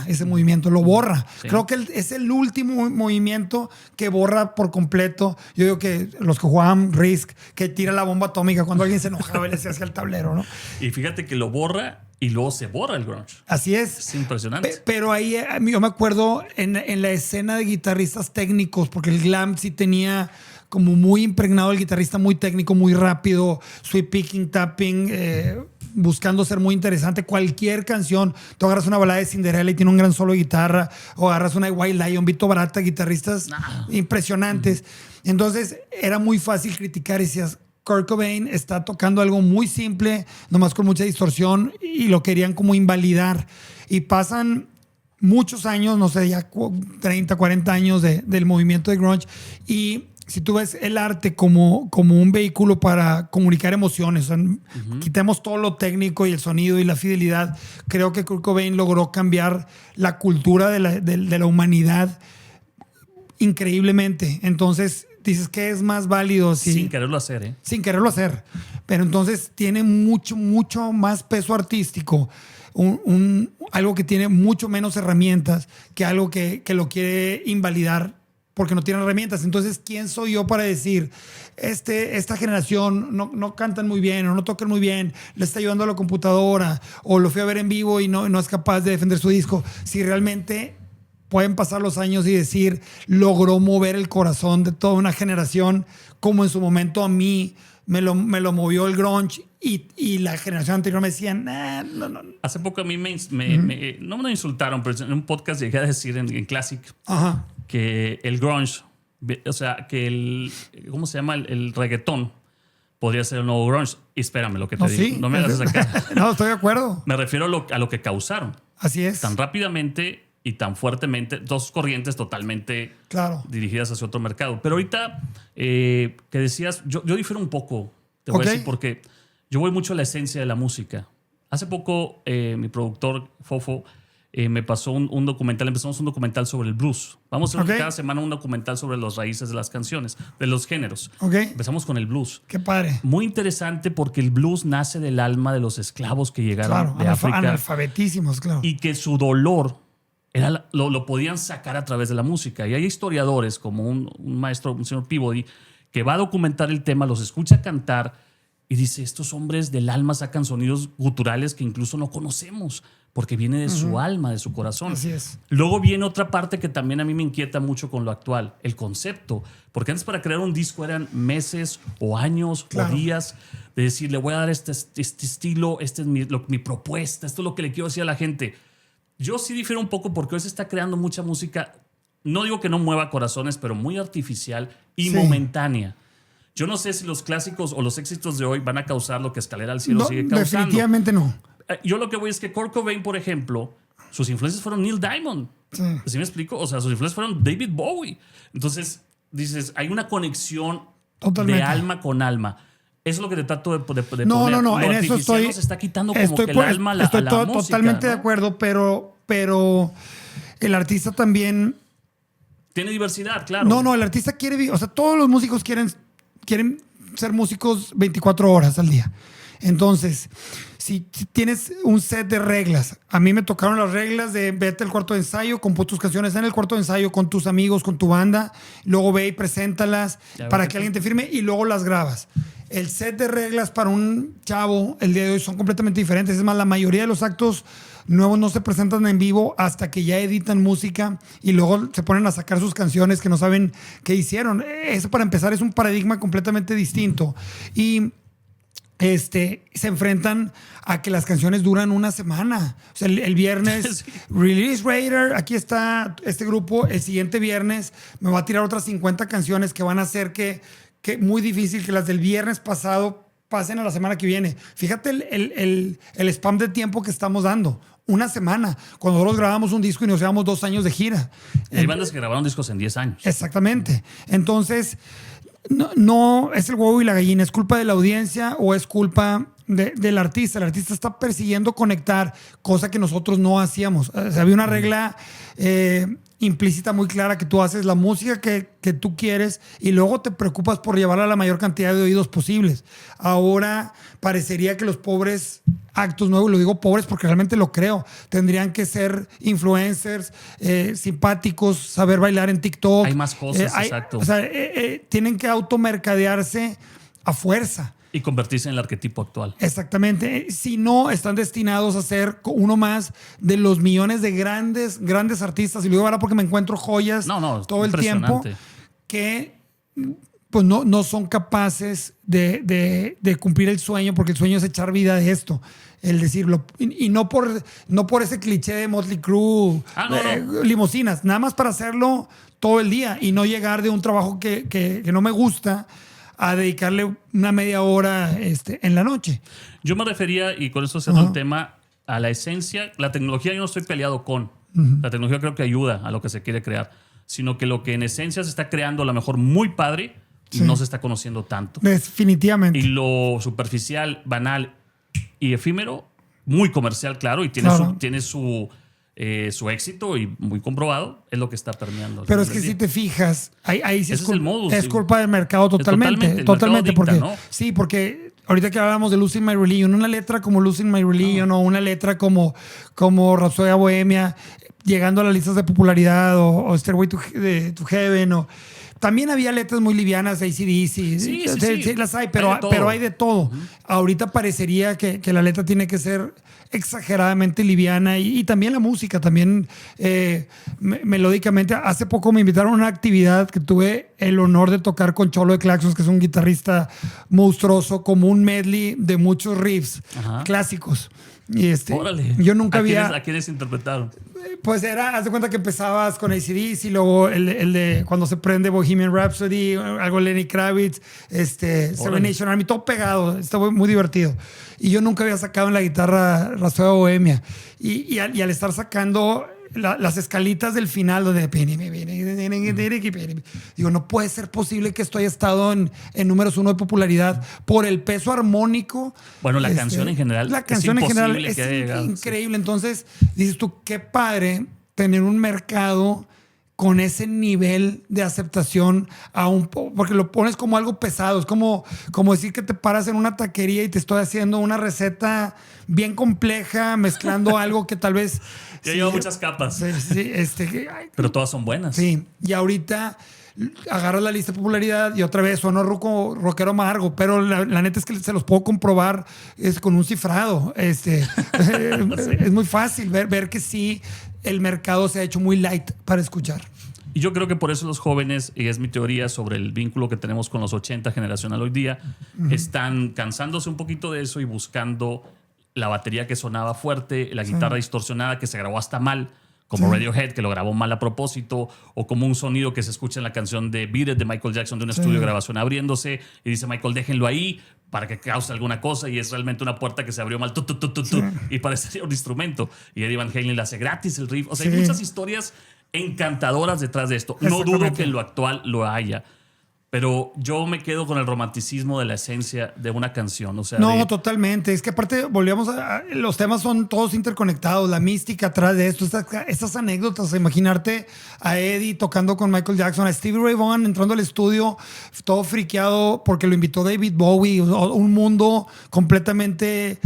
ese movimiento, lo borra. Sí. Creo que es el último movimiento que borra por completo. Yo digo que los que jugaban Risk, que tira la bomba atómica cuando alguien se enojaba y le hacía el tablero, ¿no? Y fíjate que lo borra y luego se borra el grunge. Así es. Es impresionante. Pero ahí yo me acuerdo en la escena de guitarristas técnicos, porque el glam sí tenía como muy impregnado el guitarrista, muy técnico, muy rápido, sweep picking, tapping, buscando ser muy interesante. Cualquier canción, tú agarras una balada de Cinderella y tiene un gran solo de guitarra, o agarras una de White Lion, Vito Barata, guitarristas impresionantes. Entonces era muy fácil criticar y decías, Kurt Cobain está tocando algo muy simple, nomás con mucha distorsión, y lo querían como invalidar. Y pasan muchos años, no sé, ya 30, 40 años del movimiento de grunge, y si tú ves el arte como un vehículo para comunicar emociones, o sea, quitemos todo lo técnico y el sonido y la fidelidad, creo que Kurt Cobain logró cambiar la cultura de la humanidad increíblemente. Entonces dices que es más válido sin quererlo hacer, ¿eh? Sin quererlo hacer. Pero entonces tiene mucho, mucho más peso artístico. Algo que tiene mucho menos herramientas que algo que lo quiere invalidar porque no tienen herramientas. Entonces, ¿quién soy yo para decir esta generación no cantan muy bien o no tocan muy bien, le está ayudando a la computadora, o lo fui a ver en vivo y no es capaz de defender su disco? Si realmente pueden pasar los años y decir, logró mover el corazón de toda una generación, como en su momento a mí me lo movió el grunge, y la generación anterior me decían, no. Hace poco a mí no me insultaron, pero en un podcast llegué a decir en Classic, que el grunge, o sea, que el, ¿cómo se llama? El reggaetón podría ser el nuevo grunge. Y espérame lo que te digo. Sí. No me hagas sacar. No, estoy de acuerdo. Me refiero a lo que causaron. Así es. Tan rápidamente y tan fuertemente, dos corrientes totalmente dirigidas hacia otro mercado. Pero ahorita que decías, yo difiero un poco, te voy a decir, porque yo voy mucho a la esencia de la música. Hace poco mi productor, Fofo, me pasó un documental, empezamos un documental sobre el blues. Vamos a hacer cada semana un documental sobre las raíces de las canciones, de los géneros. Empezamos con el blues. Qué padre. Muy interesante porque el blues nace del alma de los esclavos que llegaron de África. Analfabetísimos, claro. Y que su dolor lo podían sacar a través de la música. Y hay historiadores como un maestro, un señor Peabody, que va a documentar el tema, los escucha cantar y dice, estos hombres del alma sacan sonidos guturales que incluso no conocemos porque viene de su alma, de su corazón. Así es. Luego viene otra parte que también a mí me inquieta mucho con lo actual, el concepto. Porque antes para crear un disco eran meses o años o días de decir, le voy a dar este estilo, esta es mi propuesta, esto es lo que le quiero decir a la gente. Yo sí difiero un poco porque hoy se está creando mucha música, no digo que no mueva corazones, pero muy artificial y momentánea. Yo no sé si los clásicos o los éxitos de hoy van a causar lo que Escalera al Cielo sigue causando. Definitivamente no. Yo lo que voy es que Kurt Cobain, por ejemplo, sus influencias fueron Neil Diamond. ¿Sí me explico? O sea, sus influencias fueron David Bowie. Entonces, dices, hay una conexión de alma con alma. Eso es lo que te trato de poner. No. Lo En eso estoy. nos está quitando como que el alma a la Estoy música, totalmente de acuerdo, pero el artista también. Tiene diversidad, claro. No, el artista quiere. O sea, todos los músicos quieren ser músicos 24 horas al día. Entonces, si tienes un set de reglas, a mí me tocaron las reglas de vete al cuarto de ensayo, compón tus canciones en el cuarto de ensayo con tus amigos, con tu banda, luego ve y preséntalas para que alguien te firme y luego las grabas. El set de reglas para un chavo el día de hoy son completamente diferentes. Es más, la mayoría de los actos nuevos no se presentan en vivo hasta que ya editan música y luego se ponen a sacar sus canciones que no saben qué hicieron. Eso, para empezar, es un paradigma completamente distinto. Y se enfrentan a que las canciones duran una semana. O sea, el viernes, Release Radar, aquí está este grupo. El siguiente viernes me va a tirar otras 50 canciones que van a hacer que muy difícil que las del viernes pasado pasen a la semana que viene. Fíjate el spam de tiempo que estamos dando. Una semana. Cuando nosotros grabamos un disco y nos llevamos 2 años de gira. Y hay bandas que grabaron discos en 10 años. Exactamente. Entonces, no es el huevo y la gallina. ¿Es culpa de la audiencia o es culpa del artista? El artista está persiguiendo conectar, cosa que nosotros no hacíamos. O sea, había una regla implícita muy clara, que tú haces la música que tú quieres y luego te preocupas por llevarla a la mayor cantidad de oídos posibles. Ahora parecería que los pobres actos nuevos, lo digo pobres porque realmente lo creo, tendrían que ser influencers, simpáticos, saber bailar en TikTok. Hay más cosas, exacto. O sea, tienen que automercadearse a fuerza. Y convertirse en el arquetipo actual. Exactamente. Si no, están destinados a ser uno más de los millones de grandes artistas. Y lo digo ahora porque me encuentro joyas todo el tiempo que pues no son capaces de cumplir el sueño, porque el sueño es echar vida de esto. El decirlo. Y no por ese cliché de Motley Crue, limusinas. Nada más para hacerlo todo el día y no llegar de un trabajo que no me gusta a dedicarle una media hora en la noche. Yo me refería, y con eso cerró el tema, a la esencia. La tecnología yo no estoy peleado con. La tecnología creo que ayuda a lo que se quiere crear. Sino que lo que en esencia se está creando, a lo mejor muy padre, no se está conociendo tanto. Definitivamente. Y lo superficial, banal y efímero, muy comercial, claro, y tiene su éxito y muy comprobado, es lo que está permeando. Pero es que si te fijas, ahí sí es culpa del mercado totalmente. Totalmente, porque dicta, ¿no? Sí, porque ahorita que hablábamos de Losing My Religion, una letra como Losing My Religion o una letra como Rhapsody Bohemia, llegando a las listas de popularidad o Stairway to Heaven también había letras muy livianas de AC/DC. Sí, las hay, pero hay de todo. Ahorita parecería que la letra tiene que ser exageradamente liviana y también la música, también melódicamente. Hace poco me invitaron a una actividad que tuve el honor de tocar con Cholo de Claxons, que es un guitarrista monstruoso, como un medley de muchos riffs clásicos. Y Órale. yo nunca había... ¿A quiénes interpretaron? Pues haz de cuenta que empezabas con AC/DC y luego el de cuando se prende Bohemian Rhapsody, algo Lenny Kravitz, Seven Nation Army, todo pegado. Estaba muy divertido. Y yo nunca había sacado en la guitarra Rhapsody Bohemia. Y al estar sacando las escalitas del final donde digo, no puede ser posible que esto haya estado en números 1 de popularidad por el peso armónico. Bueno, la canción en general es increíble. Entonces dices tú, qué padre tener un mercado con ese nivel de aceptación porque lo pones como algo pesado. Es como decir que te paras en una taquería y te estoy haciendo una receta bien compleja, mezclando algo que tal vez... Ya lleva muchas capas. Sí, pero todas son buenas. Sí, y ahorita agarras la lista de popularidad y otra vez sonó rockero amargo, pero la neta es que se los puedo comprobar con un cifrado. Es muy fácil ver que sí, el mercado se ha hecho muy light para escuchar. Y yo creo que por eso los jóvenes, y es mi teoría sobre el vínculo que tenemos con los 80 generacional hoy día, están cansándose un poquito de eso y buscando la batería que sonaba fuerte, la guitarra distorsionada que se grabó hasta mal, como Radiohead, que lo grabó mal a propósito, o como un sonido que se escucha en la canción de Beat It de Michael Jackson de un estudio de grabación abriéndose y dice Michael, déjenlo ahí para que cause alguna cosa, y es realmente una puerta que se abrió mal y parecería un instrumento. Y Eddie Van Halen le hace gratis el riff. O sea, hay muchas historias encantadoras detrás de esto. No dudo que en lo actual lo haya. Pero yo me quedo con el romanticismo de la esencia de una canción. O sea, totalmente. Es que aparte volvíamos los temas son todos interconectados, la mística atrás de esto, estas anécdotas, imaginarte a Eddie tocando con Michael Jackson, a Stevie Ray Vaughan entrando al estudio todo friqueado porque lo invitó David Bowie, un mundo completamente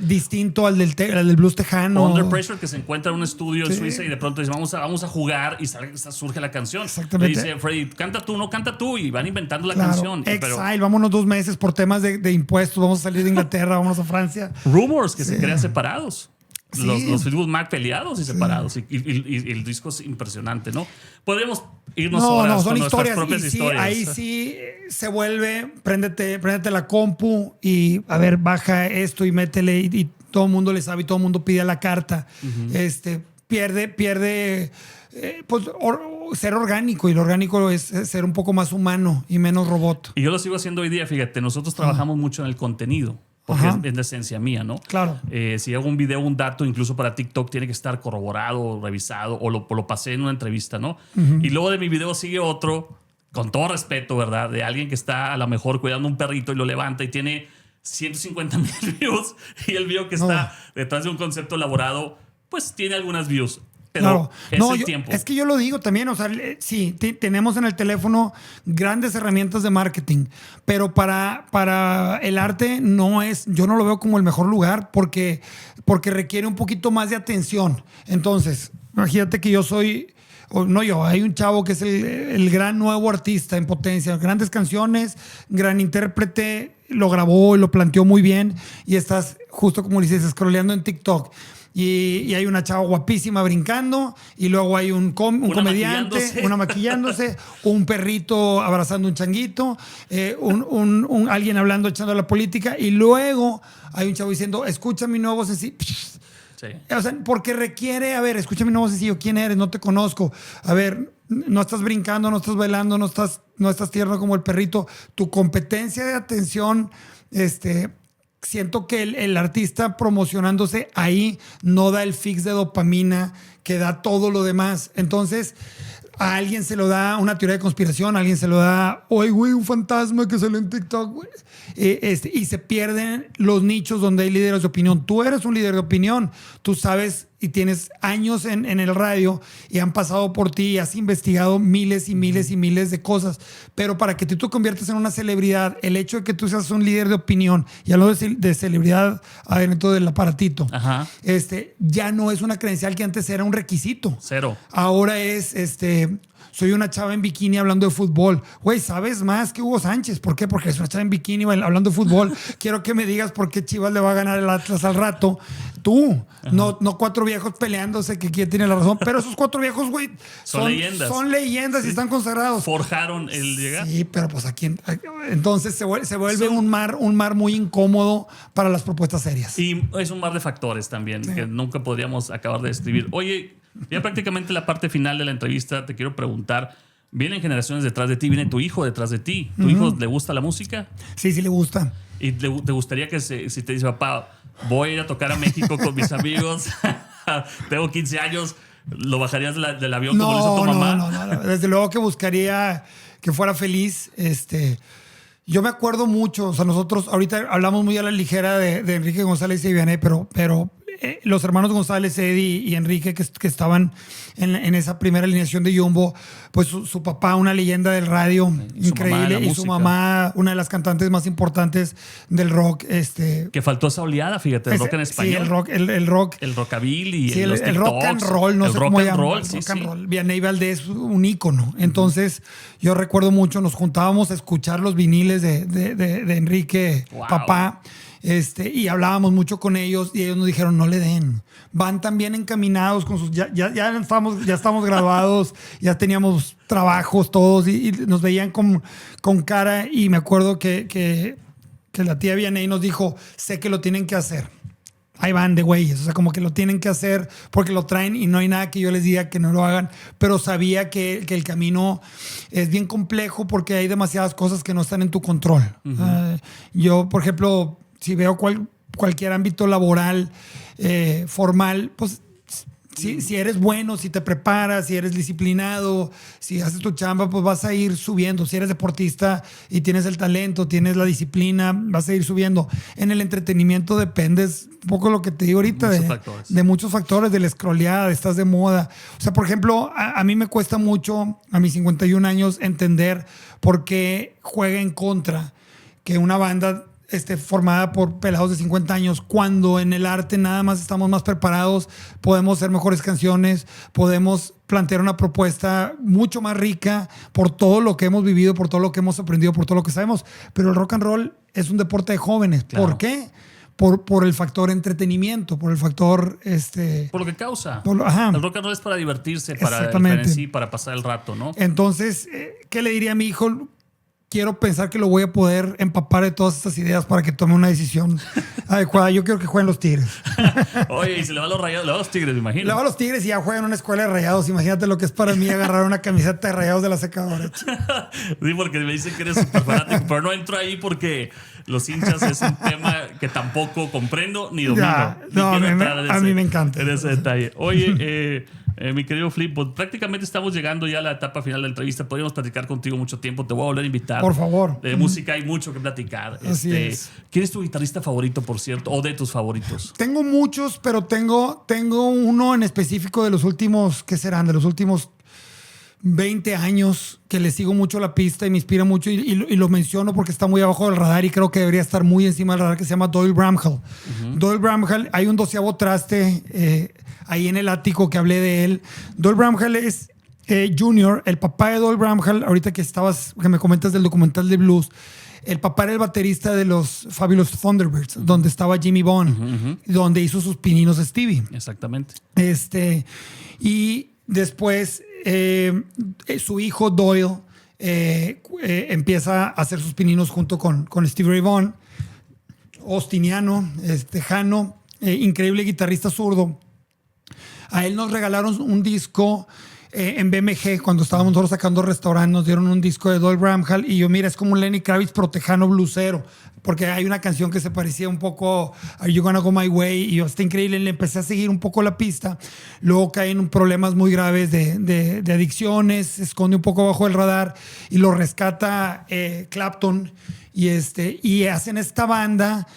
distinto al del blues tejano. Under Pressure, que se encuentra en un estudio en Suiza y de pronto dice vamos a jugar y surge la canción. Exactamente. Le dice Freddie, canta tú, y van inventando la canción. Exile, vámonos 2 meses por temas de impuestos, vamos a salir de Inglaterra, vamos a Francia. Rumors que se crean separados. Los Fleetwood Mac peleados y separados. Y el disco es impresionante, ¿no? Podríamos irnos horas son con historias, nuestras propias historias. Ahí sí se vuelve, préndete la compu y a ver, baja esto y métele y todo el mundo le sabe y todo el mundo pide a la carta. Pierde ser orgánico, y lo orgánico es ser un poco más humano y menos robot. Y yo lo sigo haciendo hoy día, fíjate, nosotros trabajamos mucho en el contenido, porque es la esencia mía, ¿no? Claro. Si hago un video, un dato, incluso para TikTok, tiene que estar corroborado, revisado, o lo pasé en una entrevista, ¿no? Y luego de mi video sigue otro, con todo respeto, ¿verdad? De alguien que está a lo mejor cuidando un perrito y lo levanta y tiene 150,000 views, y el video que está detrás de un concepto elaborado, pues tiene algunas views. Pero tiempo. Es que yo lo digo también, o sea, sí, tenemos en el teléfono grandes herramientas de marketing, pero para el arte yo no lo veo como el mejor lugar porque requiere un poquito más de atención. Entonces, imagínate que hay un chavo que es el gran nuevo artista en potencia, grandes canciones, gran intérprete, lo grabó y lo planteó muy bien, y estás justo como dices, scrolleando en TikTok. Y hay una chava guapísima brincando, y luego hay un comediante, una maquillándose, un perrito abrazando un changuito, alguien hablando, echando a la política, y luego hay un chavo diciendo, escucha mi nuevo sencillo. Sí. O sea, porque requiere, escucha mi nuevo sencillo, ¿quién eres? No te conozco. A ver, no estás brincando, no estás bailando, no estás tierno como el perrito. Tu competencia de atención, siento que el artista promocionándose ahí no da el fix de dopamina que da todo lo demás. Entonces, a alguien se lo da una teoría de conspiración, a alguien se lo da, oye, güey, un fantasma que salió en TikTok, güey. Y se pierden los nichos donde hay líderes de opinión. Tú eres un líder de opinión, tú sabes y tienes años en el radio y han pasado por ti y has investigado miles y miles y miles de cosas. Pero para que tú te conviertas en una celebridad, el hecho de que tú seas un líder de opinión, y hablo de celebridad adentro del aparatito, ya no es una credencial que antes era un requisito. Cero. Ahora es soy una chava en bikini hablando de fútbol. Güey, ¿sabes más que Hugo Sánchez? ¿Por qué? Porque es una chava en bikini hablando de fútbol. Quiero que me digas por qué Chivas le va a ganar el Atlas al rato. tú. No 4 viejos peleándose que quién tiene la razón. Pero esos 4 viejos, güey, son leyendas. Son leyendas y están consagrados. Forjaron el llegar. Sí, pero pues aquí. Entonces se vuelve un mar muy incómodo para las propuestas serias. Y es un mar de factores también que nunca podríamos acabar de describir. Oye, ya prácticamente la parte final de la entrevista te quiero preguntar. Vienen generaciones detrás de ti, viene tu hijo detrás de ti. ¿Tu hijo le gusta la música? Sí le gusta. ¿Y te gustaría que si te dice, papá, voy a ir a tocar a México con mis amigos, tengo 15 años, ¿lo bajarías del avión como le hizo tu mamá? No. Desde luego que buscaría que fuera feliz. Yo me acuerdo mucho, o sea, nosotros ahorita hablamos muy a la ligera de Enrique González y Vianney, pero los hermanos González, Eddie y Enrique, que estaban en esa primera alineación de Jumbo, pues su papá, una leyenda del radio, increíble, y su mamá, una de las cantantes más importantes del rock. Que faltó esa oleada, fíjate, el rock en español. Sí, el rock. El rockabilly, sí, el rock and roll, no sé cómo llamarlo. El rock and roll. Vianney Valdés, un ícono. Entonces, yo recuerdo mucho, nos juntábamos a escuchar los viniles de Enrique, papá. Y hablábamos mucho con ellos y ellos nos dijeron, no le den. Van tan bien encaminados con sus... Ya estamos graduados, ya teníamos trabajos todos y nos veían con cara. Y me acuerdo que la tía Vianney nos dijo, sé que lo tienen que hacer. Ahí van de güeyes, o sea, como que lo tienen que hacer porque lo traen y no hay nada que yo les diga que no lo hagan, pero sabía que el camino es bien complejo porque hay demasiadas cosas que no están en tu control. Yo, por ejemplo, si veo cualquier ámbito laboral formal, pues si eres bueno, si te preparas, si eres disciplinado, si haces tu chamba, pues vas a ir subiendo. Si eres deportista y tienes el talento, tienes la disciplina, vas a ir subiendo. En el entretenimiento dependes un poco lo que te digo ahorita de muchos factores, de la scrolleada, de estás de moda. O sea, por ejemplo, a mí me cuesta mucho, a mis 51 años, entender por qué juega en contra que una banda formada por pelados de 50 años, cuando en el arte nada más estamos más preparados, podemos hacer mejores canciones, podemos plantear una propuesta mucho más rica por todo lo que hemos vivido, por todo lo que hemos aprendido, por todo lo que sabemos. Pero el rock and roll es un deporte de jóvenes. Claro. ¿Por qué? Por el factor entretenimiento, por el factor... Por lo que causa. El rock and roll es para divertirse, para pasar el rato, ¿no? Entonces, ¿qué le diría a mi hijo? Quiero pensar que lo voy a poder empapar de todas estas ideas para que tome una decisión adecuada. Yo quiero que jueguen los Tigres. Oye, y se le va a los Rayados, le va a los Tigres, me imagino. Le va a los Tigres y ya juega en una escuela de Rayados. Imagínate lo que es para mí agarrar una camiseta de Rayados de la secadora. Sí, porque me dicen que eres súper fanático, pero no entro ahí porque los hinchas es un tema que tampoco comprendo ni domino. A mí me encanta. En ese detalle. Oye, mi querido Flip, pues prácticamente estamos llegando ya a la etapa final de la entrevista. Podríamos platicar contigo mucho tiempo. Te voy a volver a invitar. Por favor. De música hay mucho que platicar. Así es. ¿Quién es tu guitarrista favorito, por cierto? ¿O de tus favoritos? Tengo muchos, pero tengo uno en específico de los últimos, ¿qué serán? De los últimos 20 años que le sigo mucho la pista y me inspira mucho y lo menciono porque está muy abajo del radar y creo que debería estar muy encima del radar, que se llama Doyle Bramhall. Doyle Bramhall, hay un 12avo traste ahí en el ático que hablé de él. Doyle Bramhall es Junior, el papá de Doyle Bramhall, ahorita que me comentas del documental de blues. El papá era el baterista de los Fabulous Thunderbirds, donde estaba Jimmy Bond, donde hizo sus pininos Stevie. Exactamente. Y después su hijo Doyle empieza a hacer sus pininos junto con Stevie Ray Vaughan, austiniano, tejano, increíble guitarrista zurdo. A él nos regalaron un disco en BMG, cuando estábamos nosotros sacando restaurantes, nos dieron un disco de Doyle Bramhall y yo, mira, es como un Lenny Kravitz protejano blusero, porque hay una canción que se parecía un poco a Are You Gonna Go My Way y yo, está increíble, le empecé a seguir un poco la pista, luego cae en problemas muy graves de adicciones, se esconde un poco bajo el radar y lo rescata Clapton y hacen esta banda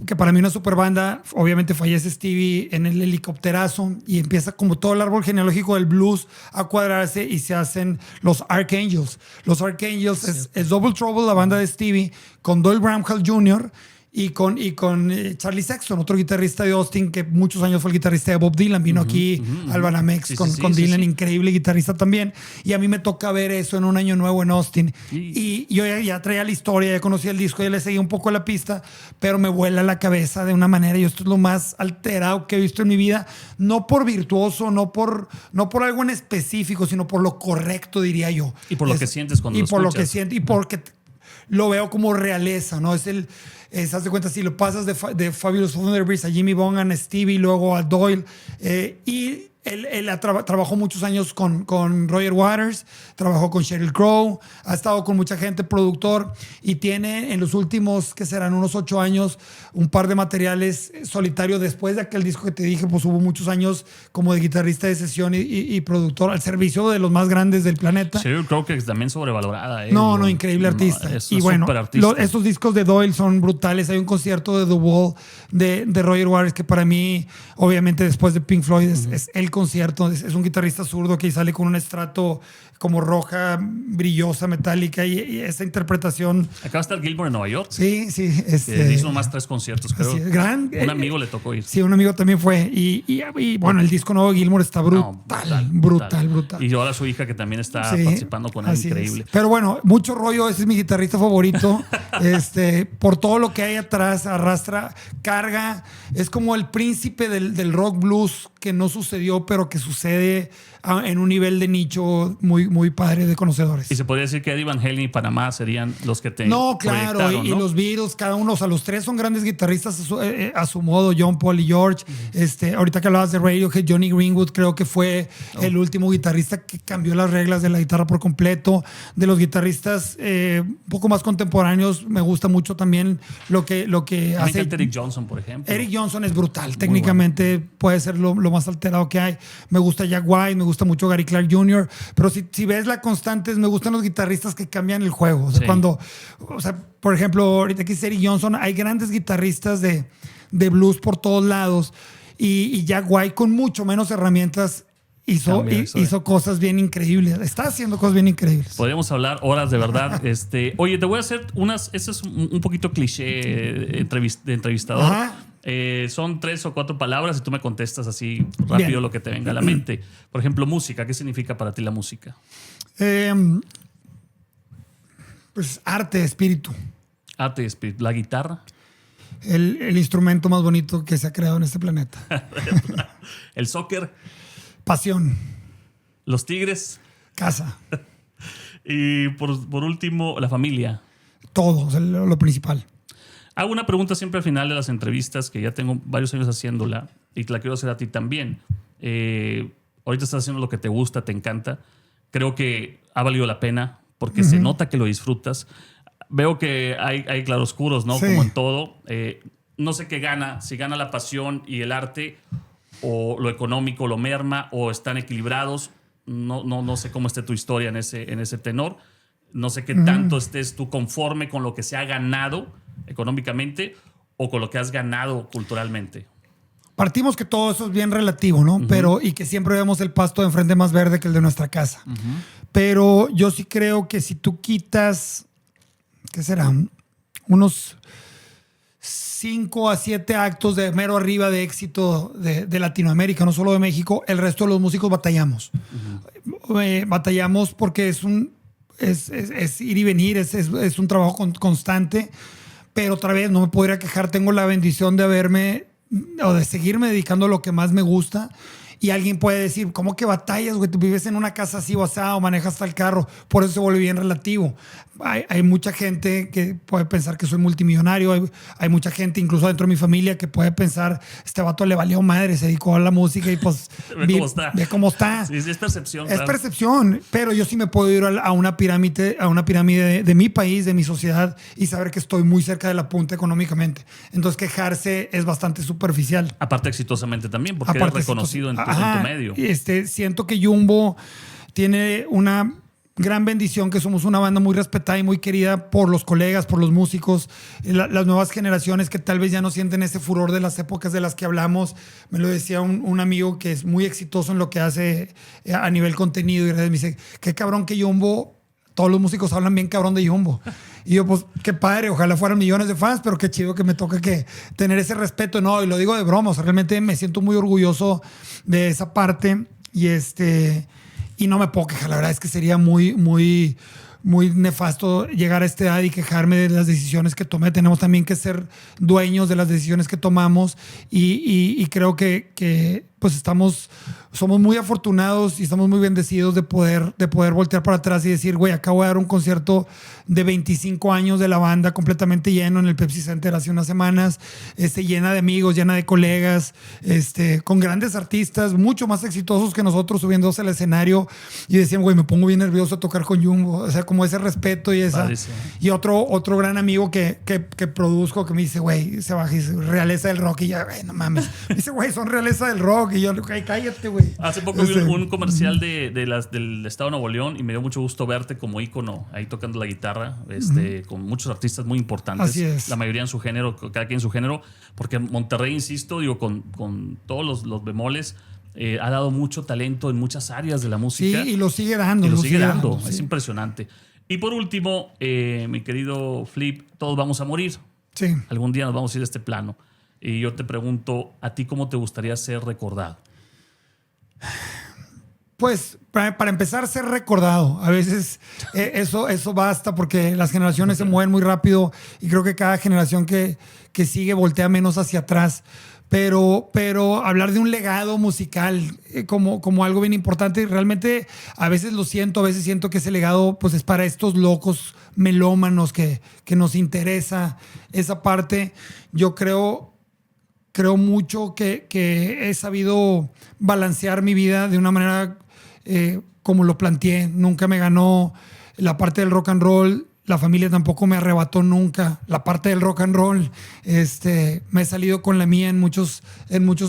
que para mí una super banda. Obviamente fallece Stevie en el helicópterazo y empieza como todo el árbol genealógico del blues a cuadrarse y se hacen los Archangels. Los Archangels es Double Trouble, la banda de Stevie, con Doyle Bramhall Jr. y con Charlie Sexton, otro guitarrista de Austin que muchos años fue el guitarrista de Bob Dylan. Vino aquí al Banamex con Dylan, increíble guitarrista también. Y a mí me toca ver eso en un año nuevo en Austin. Y yo ya traía la historia, ya conocía el disco, ya le seguía un poco la pista, pero me vuela la cabeza de una manera. Y esto es lo más alterado que he visto en mi vida. No por virtuoso, no por algo en específico, sino por lo correcto, diría yo. Y por lo que sientes cuando lo escuchas. Y por lo que siento, y porque lo veo como realeza, ¿no? Haz de cuenta, si lo pasas de Fabulous Thunderbirds a Jimmy Bonham, a Stevie, luego a Doyle, y él trabajó muchos años con Roger Waters, trabajó con Sheryl Crow, ha estado con mucha gente, productor, y tiene en los últimos, que serán unos 8 años, un par de materiales solitarios. Después de aquel disco que te dije, pues hubo muchos años como de guitarrista de sesión y productor al servicio de los más grandes del planeta. Sheryl Crow, que es también sobrevalorada. No, increíble artista. Y bueno, estos discos de Doyle son brutales. Hay un concierto de The Wall de Roger Waters que para mí, obviamente después de Pink Floyd, es el concierto. Es un guitarrista zurdo que sale con un estrato como roja, brillosa, metálica, y esa interpretación. Acaba de estar Gilmour en Nueva York. Sí. Hizo más 3 conciertos, creo. Un amigo le tocó ir. Sí, un amigo también fue. Y bueno, el disco nuevo de Gilmour está brutal. Y ahora su hija, que también está participando con él, increíble. Pero bueno, mucho rollo. Ese es mi guitarrista favorito. Por todo lo que hay atrás, arrastra, carga. Es como el príncipe del rock blues que no sucedió, pero que sucede en un nivel de nicho muy padre de conocedores. Y se podría decir que Eddie Van Halen y Panamá serían los que te No, claro, y los Beatles, cada uno, o sea, los tres son grandes guitarristas a su modo, John, Paul y George. Ahorita que hablabas de Radiohead, Johnny Greenwood creo que fue el último guitarrista que cambió las reglas de la guitarra por completo. De los guitarristas un poco más contemporáneos, me gusta mucho también lo que hace Eric Johnson, por ejemplo. Eric Johnson es brutal, técnicamente puede ser lo más alterado que hay. Me gusta Jack White, me gusta mucho Gary Clark Jr., pero si ves la constante, me gustan los guitarristas que cambian el juego. O sea, por ejemplo, ahorita que es Eric Johnson, hay grandes guitarristas de blues por todos lados, y Jack White con mucho menos herramientas hizo cosas bien increíbles. Está haciendo cosas bien increíbles. Podríamos hablar horas, de verdad. Oye, te voy a hacer este es un poquito cliché de entrevistador. Ajá. Son 3 o 4 palabras y tú me contestas así rápido bien lo que te venga a la mente. Por ejemplo, música. ¿Qué significa para ti la música? Pues arte, espíritu. Arte, espíritu. ¿La guitarra? El instrumento más bonito que se ha creado en este planeta. ¿El soccer? Pasión. ¿Los Tigres? Casa. Y por último, la familia. Todo, o sea, lo principal. Hago una pregunta siempre al final de las entrevistas, que ya tengo varios años haciéndola y te la quiero hacer a ti también. Ahorita estás haciendo lo que te gusta, te encanta. Creo que ha valido la pena porque se nota que lo disfrutas. Veo que hay claroscuros, ¿no? Sí. Como en todo. No sé qué gana, si gana la pasión y el arte, o lo económico lo merma, o están equilibrados. No sé cómo esté tu historia en ese tenor. No sé qué tanto estés tú conforme con lo que se ha ganado económicamente o con lo que has ganado culturalmente. Partimos que todo eso es bien relativo, ¿no? Pero, y que siempre vemos el pasto de enfrente más verde que el de nuestra casa. Pero yo sí creo que si tú quitas, ¿qué serán? Unos 5 a 7 actos de mero arriba de éxito de Latinoamérica, no solo de México, el resto de los músicos batallamos. Batallamos porque es ir y venir, es un trabajo constante, pero otra vez no me podría quejar. Tengo la bendición de seguirme dedicando a lo que más me gusta. Y alguien puede decir, ¿cómo que batallas, güey? Tú vives en una casa así o asá, o manejas tal carro. Por eso se vuelve bien relativo. Hay mucha gente que puede pensar que soy multimillonario. Hay mucha gente, incluso dentro de mi familia, que puede pensar, este vato le valió madre, se dedicó a la música y pues ve cómo está. Sí, es percepción. Es claro. Percepción, pero yo sí me puedo ir a una pirámide de mi país, de mi sociedad, y saber que estoy muy cerca de la punta económicamente. Entonces quejarse es bastante superficial. Aparte exitosamente también, porque eres reconocido en tu medio. Siento que Jumbo tiene una gran bendición, que somos una banda muy respetada y muy querida por los colegas, por los músicos, las nuevas generaciones que tal vez ya no sienten ese furor de las épocas de las que hablamos. Me lo decía un amigo que es muy exitoso en lo que hace a nivel contenido, y me dice, qué cabrón que Jumbo, todos los músicos hablan bien cabrón de Jumbo. Y yo, pues, qué padre, ojalá fueran millones de fans, pero qué chido que me toque que tener ese respeto. No, y lo digo de broma, o sea, realmente me siento muy orgulloso de esa parte y no me puedo quejar. La verdad es que sería muy nefasto llegar a esta edad y quejarme de las decisiones que tomé. Tenemos también que ser dueños de las decisiones que tomamos y creo que pues somos muy afortunados y estamos muy bendecidos de poder voltear para atrás y decir, güey, acabo de dar un concierto de 25 años de la banda completamente lleno en el Pepsi Center hace unas semanas, llena de amigos, llena de colegas, con grandes artistas, mucho más exitosos que nosotros subiéndose al escenario y decían, güey, me pongo bien nervioso a tocar con Jumbo, o sea, como ese respeto y esa. Padrísimo. Y otro gran amigo que produzco que me dice, güey, se baja y dice, realeza del rock, y ya, güey, no mames. Me dice, güey, son realeza del rock, y yo, güey, cállate, güey. Hace poco vi un comercial del Estado de Nuevo León y me dio mucho gusto verte como ícono ahí tocando la guitarra, con muchos artistas muy importantes. Así es. La mayoría en su género, cada quien en su género, porque Monterrey, insisto, digo, con todos los bemoles, ha dado mucho talento en muchas áreas de la música. Sí, y lo sigue dando. Y lo sigue dando. Sí. Es impresionante. Y por último, mi querido Flip, todos vamos a morir. Sí. Algún día nos vamos a ir a este plano. Y yo te pregunto, ¿a ti cómo te gustaría ser recordado? Pues para empezar, ser recordado. A veces eso basta porque las generaciones se mueven muy rápido y creo que cada generación que sigue voltea menos hacia atrás. Pero hablar de un legado musical como algo bien importante, realmente a veces siento que ese legado pues es para estos locos melómanos que nos interesa esa parte. Yo creo mucho que he sabido balancear mi vida de una manera como lo planteé. Nunca me ganó la parte del rock and roll. La familia tampoco me arrebató nunca la parte del rock and roll. Me he salido con la mía en muchos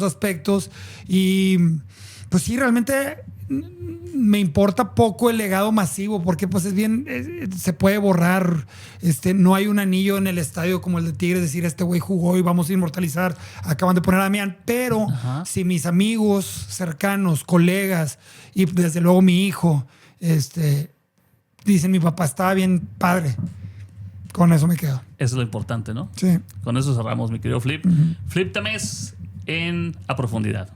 aspectos. Y pues sí, realmente me importa poco el legado masivo porque pues es bien, se puede borrar. No hay un anillo en el estadio como el de Tigres, decir este güey jugó y vamos a inmortalizar. Acaban de poner a Damián. Pero si mis amigos cercanos, colegas y desde luego mi hijo, dicen mi papá estaba bien padre, con eso me quedo. Eso es lo importante, ¿no? Sí. Con eso cerramos, mi querido Flip. Flip Tamés en A Profundidad.